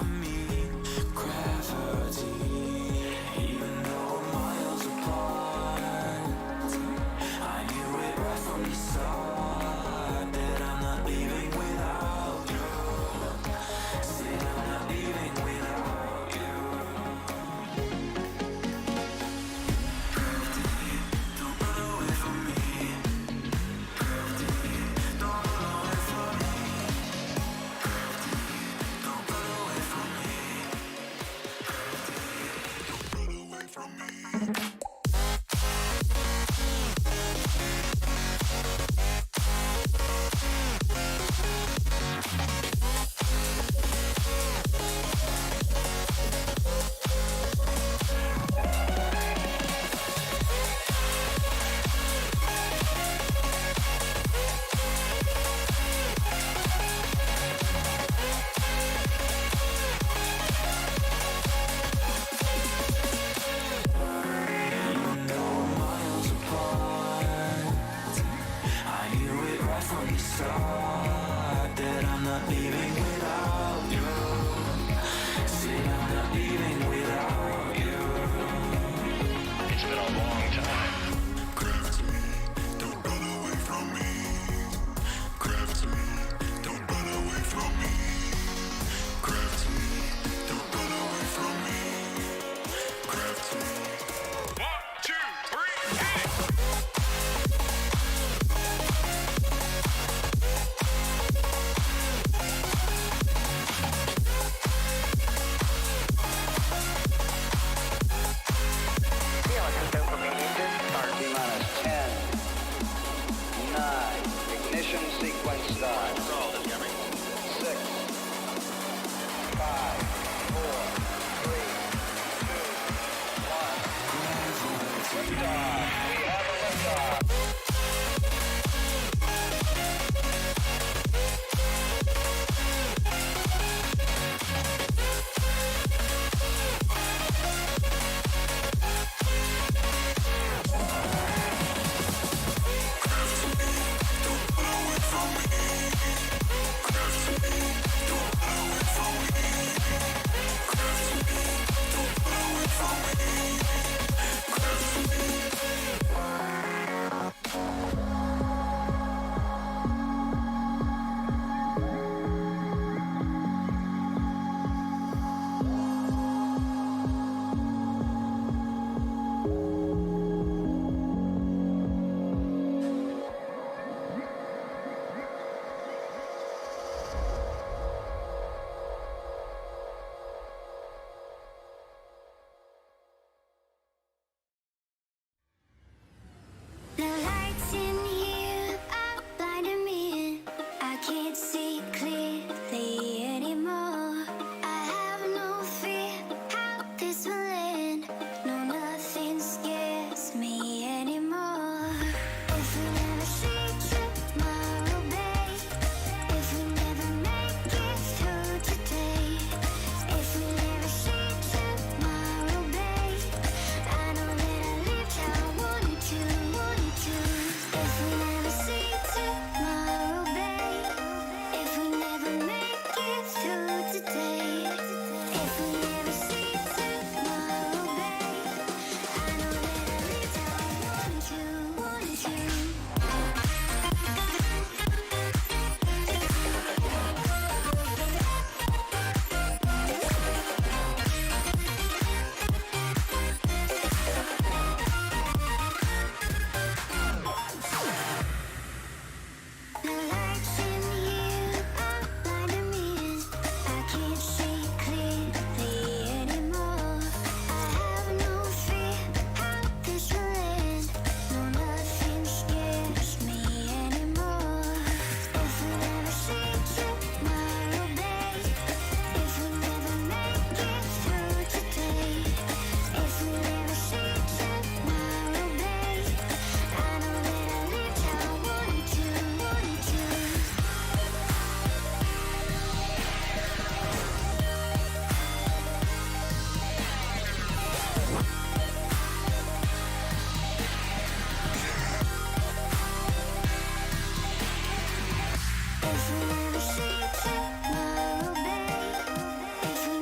from me. Gravity, even though we're miles apart, I knew it right from the start that I'm not leaving without you. Said I'm not leaving without you. Gravity, don't run away from me. Gravity, don't run away from me. Gravity, don't run away from me. Gravity, don't run away from me. Even though we're miles apart, I knew it right from the start that I'm not leaving without you. Said I'm not leaving without you. It's been a long time. Gravity, don't run away from me. Gravity, don't run away from me. Gravity, don't run away from me. Gravity. 1, 2, 3, hit it! Ignition sequence start. 6, 5, 4, 3, 2, 1. Liftoff. We have a liftoff. The lights in here are blinding me. I can't see clearly anymore. I have no fear how this will end. No, nothing scares me anymore. If we never see tomorrow, babe. If we never make it through today. If we never see tomorrow, babe. I know that I lived how I wanted to. If we never see tomorrow, babe. If we never make it through today. If we never see tomorrow, babe. I know that I lived how I wanted to. The lights in here are blinding me. I can't see clearly anymore. I have no fear how this will end. No, nothing scares me anymore. If we never see tomorrow, babe. If we never make it through today. If we never see tomorrow, babe. I know that I lived how I wanted to. If we never see tomorrow, babe. If we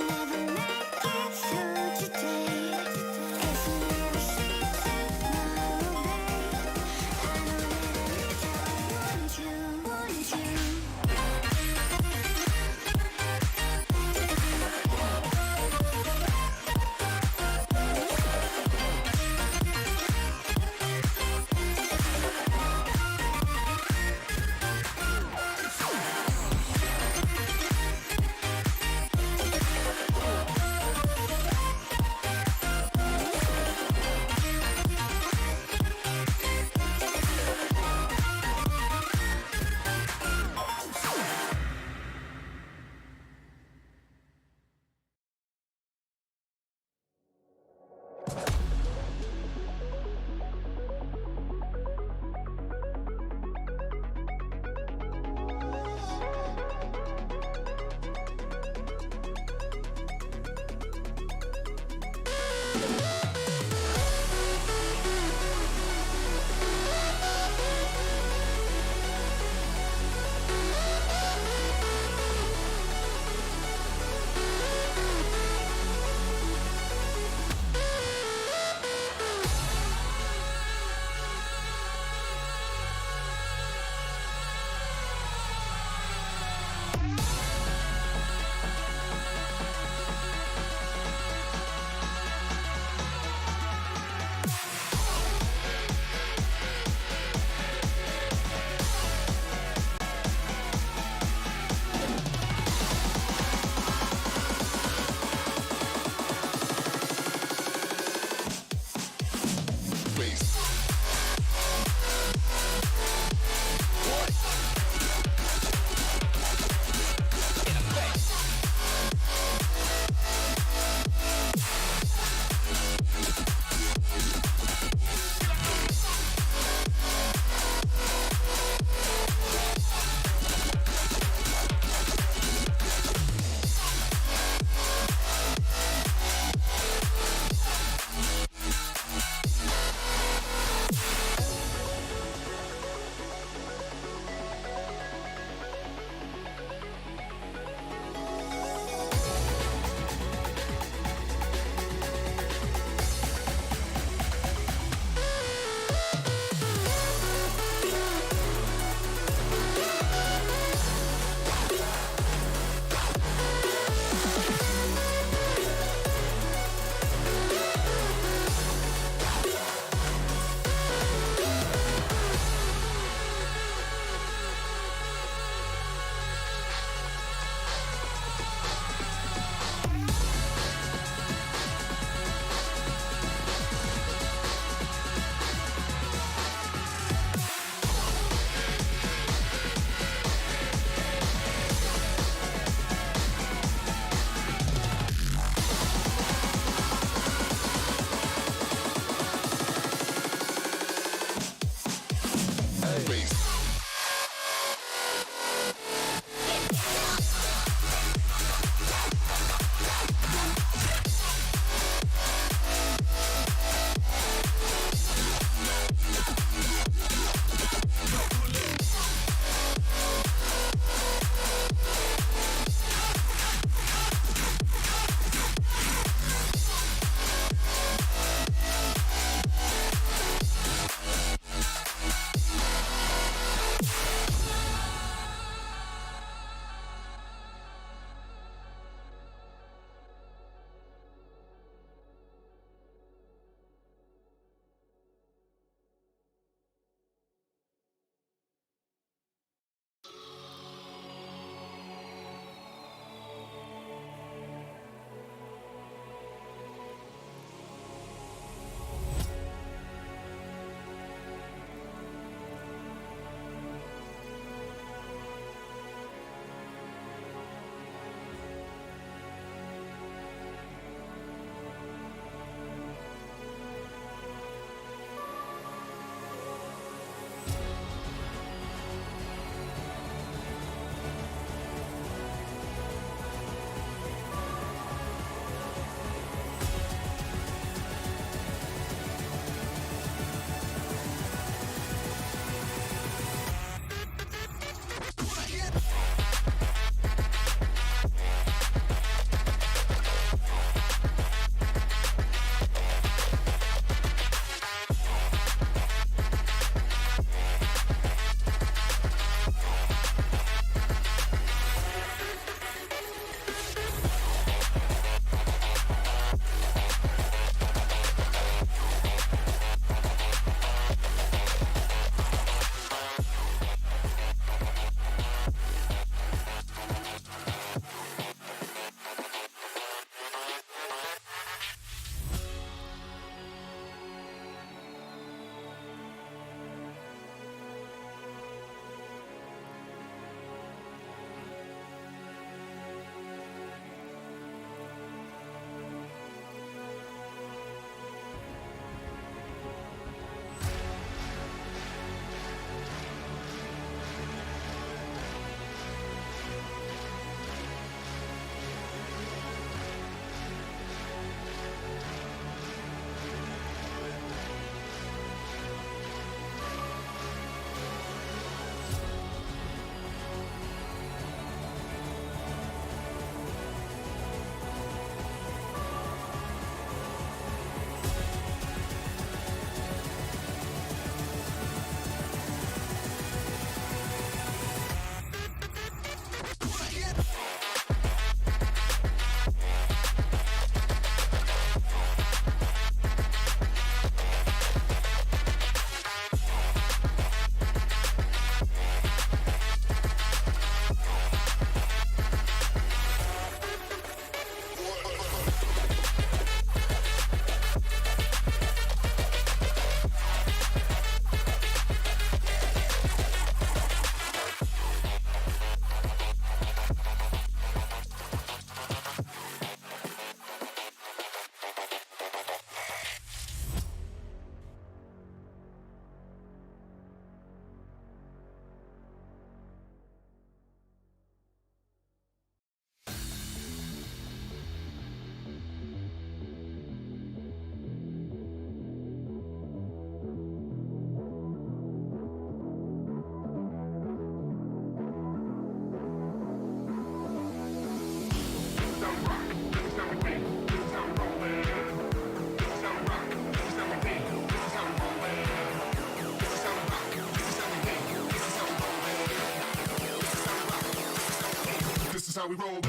how we roll, man.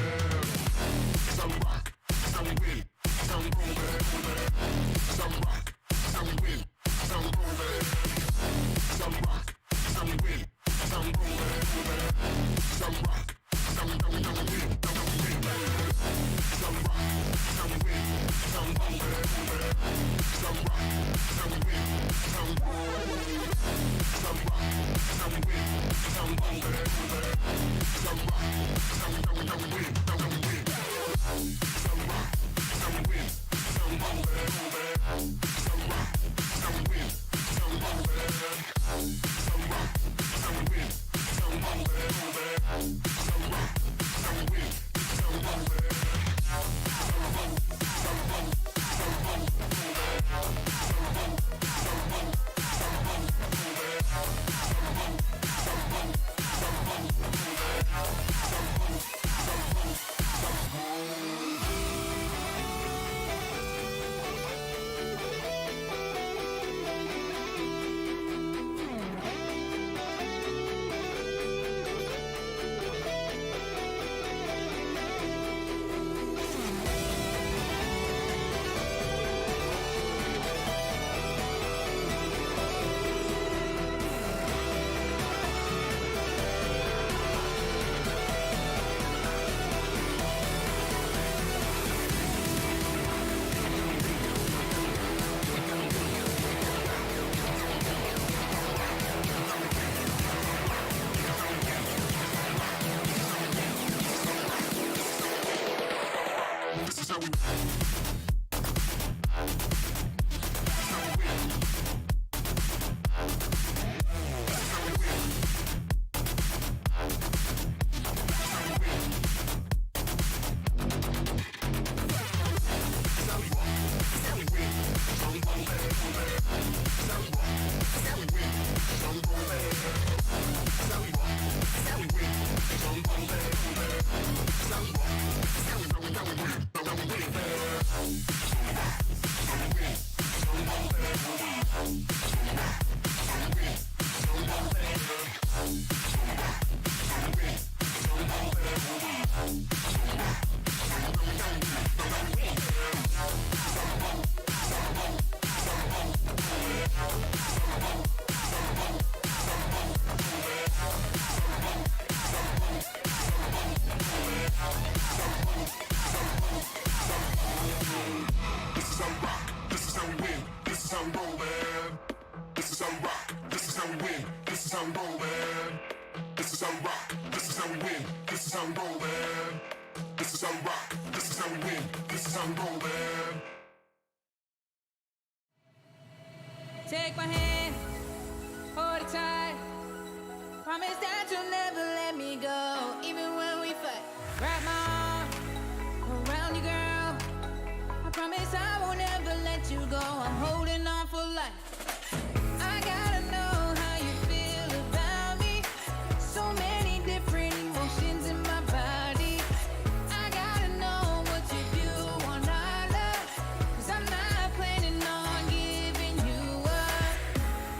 This is how we rock. This is how we win. This is how we roll, man. This is how we rock. This is how we win. This is how we roll, man. This is how we rock. This is how we win. This is how we roll, man. This is how we rock. This is how we win. This is how we win, man. This is how we rock. This is how we win. This is how we roll, man. This is how we rock. This is how we win. This is how we roll. This is how we rock. This is how we win. This is how we roll, man. This is how we rock. This is how we win. This is how we win. This is how we rock. This is how we win. This is how we roll, man. This is how we rock. This is how we win. This is how we roll, man. This is how we rock. This is how we win. This is how we roll, man. This is how we rock. This is how we win. This is how we roll, man. Take my hand, hold it tight. Promise that you'll never let me go, even when we fight. Wrap my arm around you, girl. I promise I won't ever let you go. I'm holding on for life. I gotta know how you feel about me. So many different emotions in my body. I gotta know what you do on our love, 'cause I'm not planning on giving you up.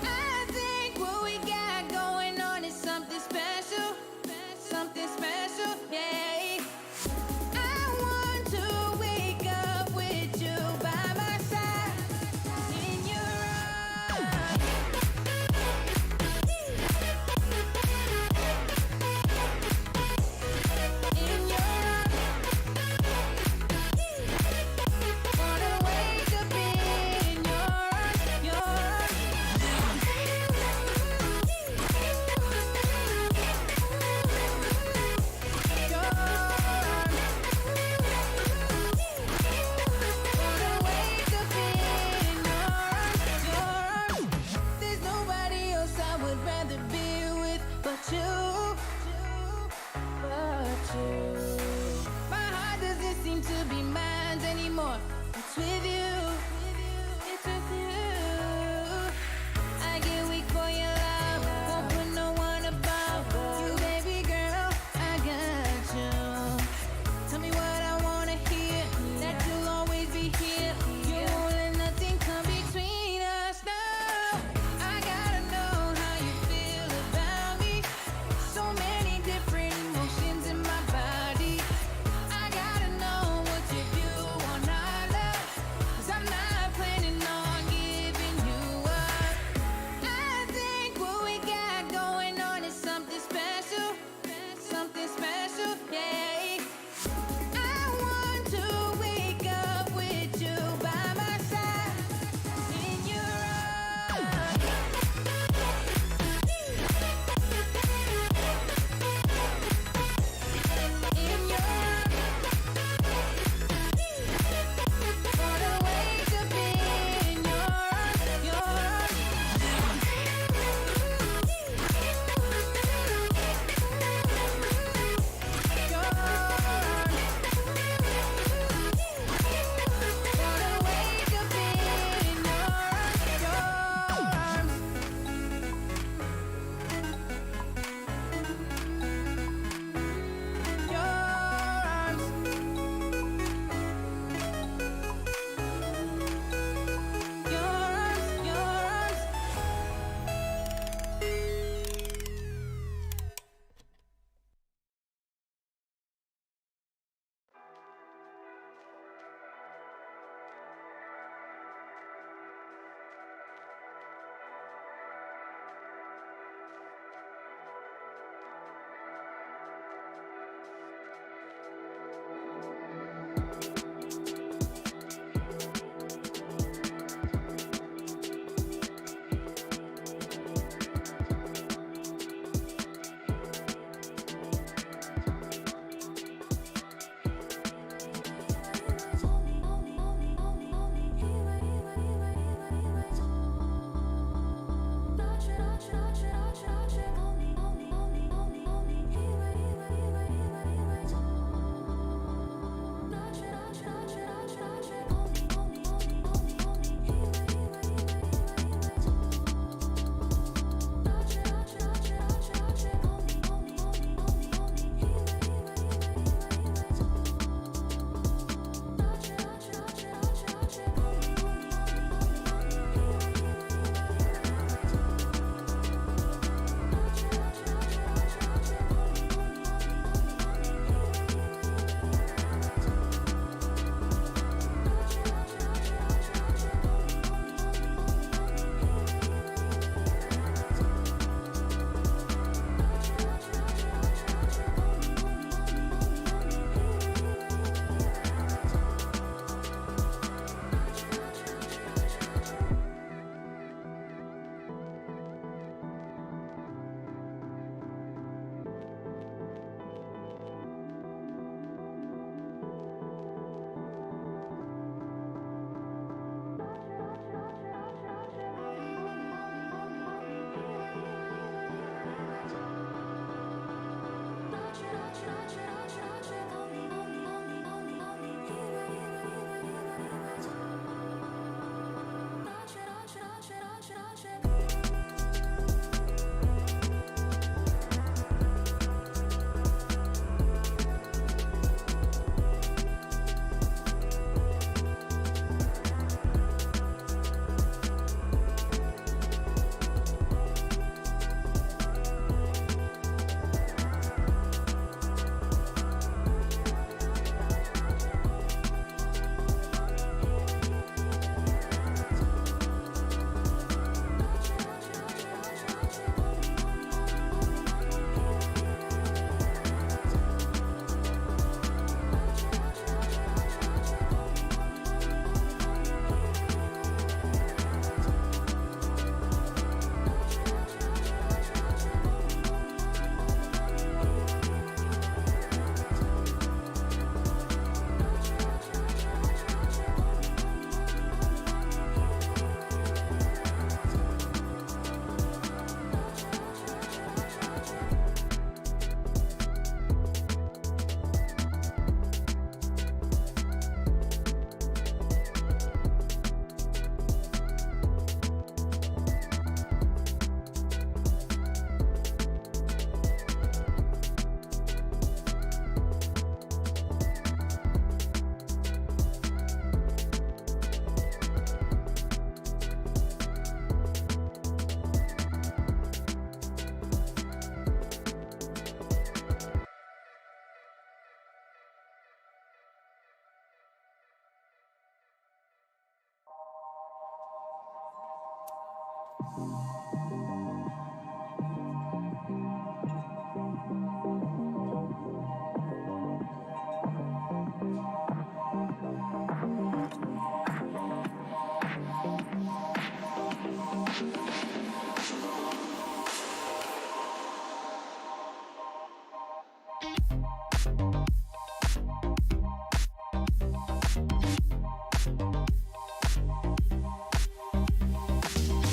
I think what we got going on is something special, yeah. I want to wake up with you by my side, in your arms. In your arms. Wanna wake up in your arms, your arms.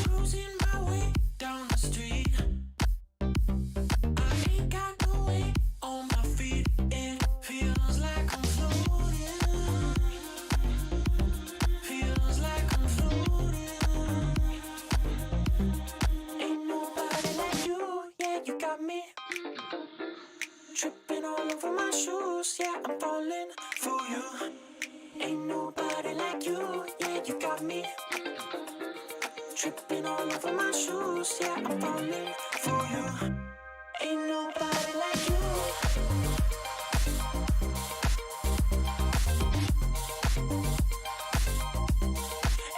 Cruising my way down the street. I ain't got no weight on my feet. It feels like I'm floating. Feels like I'm floating. Ain't nobody like you. Yeah, you got me. Tripping all over my shoes. Yeah, I'm falling for you. Ain't nobody like you. Yeah, you got me. Tripping all over my shoes, yeah, I'm falling for you. Ain't nobody like you.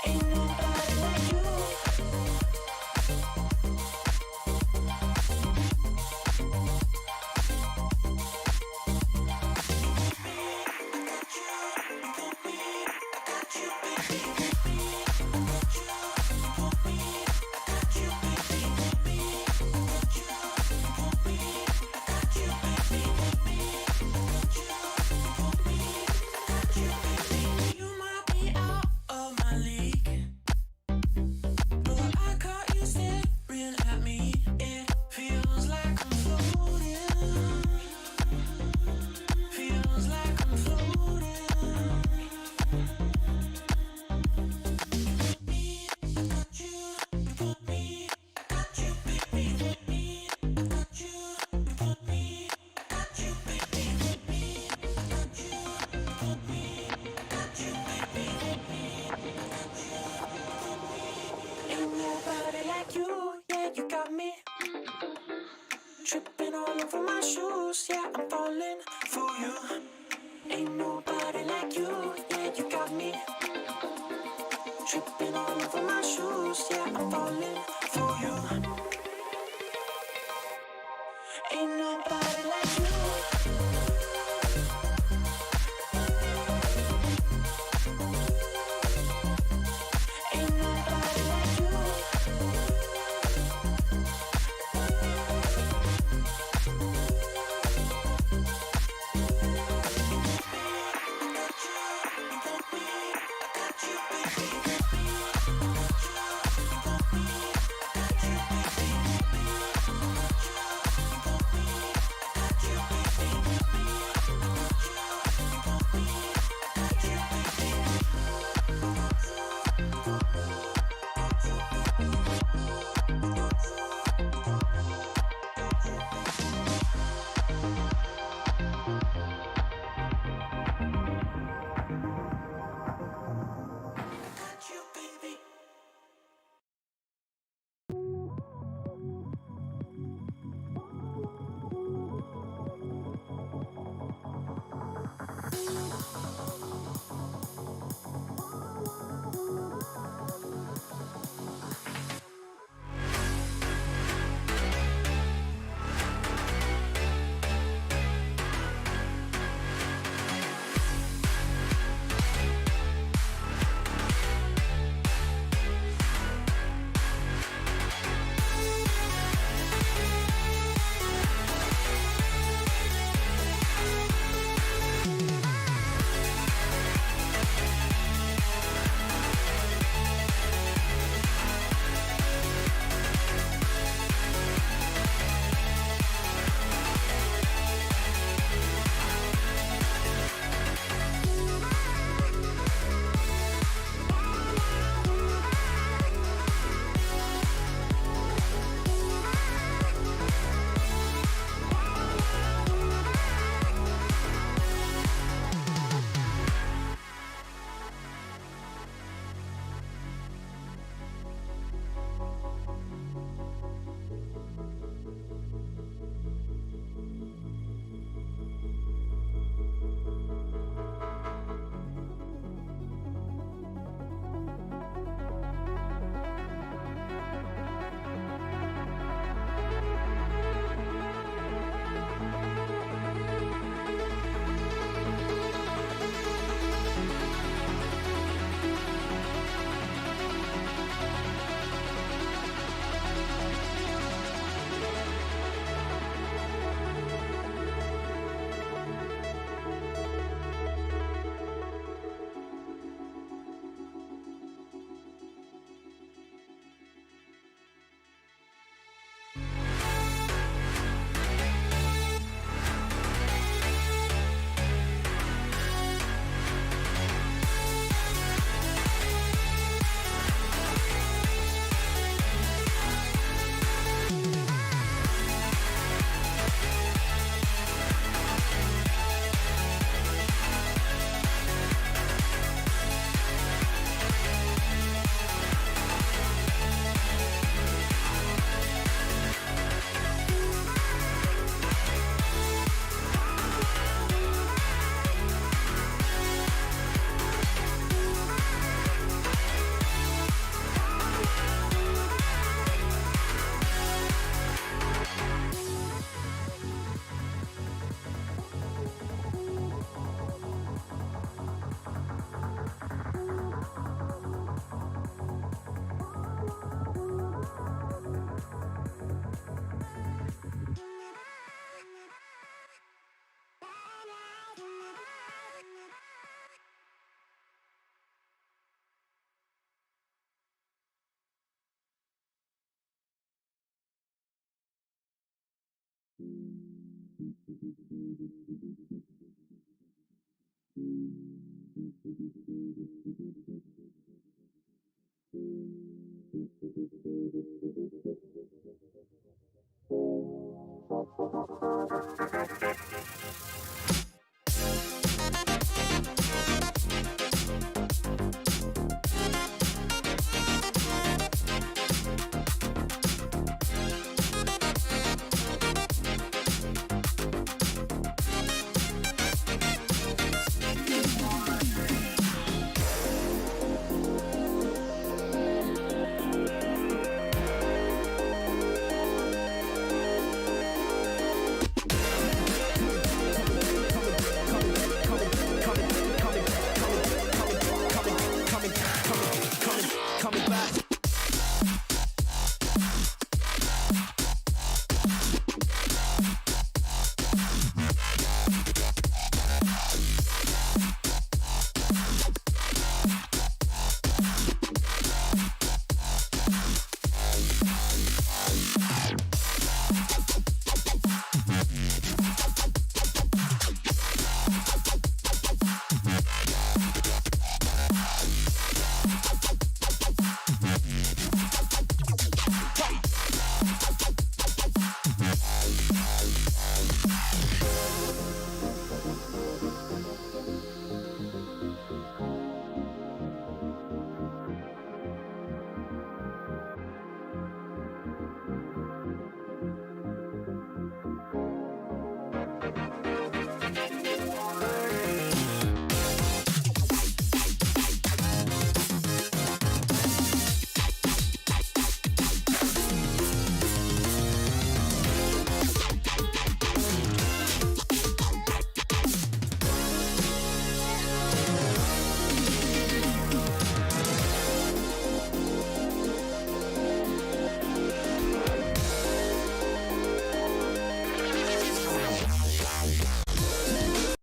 Ain't nobody like you. You might be out of my league, but I caught you staring at me. It feels like I'm floating. Feels like I'm floating. I got you, you got me. I got you, baby, with me. I got you, you got me. I got you, baby, with me. I got you, you got me. I got you, baby, with me. I got you, you got me. Ain't nobody like you, yeah, you got me. Tripping all over my shoes, yeah, I'm falling for you. Ain't nobody like you, yeah, you got me. Tripping all over my shoes, yeah, I'm falling for you. Ain't nobody like you. Ain't nobody like you. I got you, baby, with me. I got you, you got me.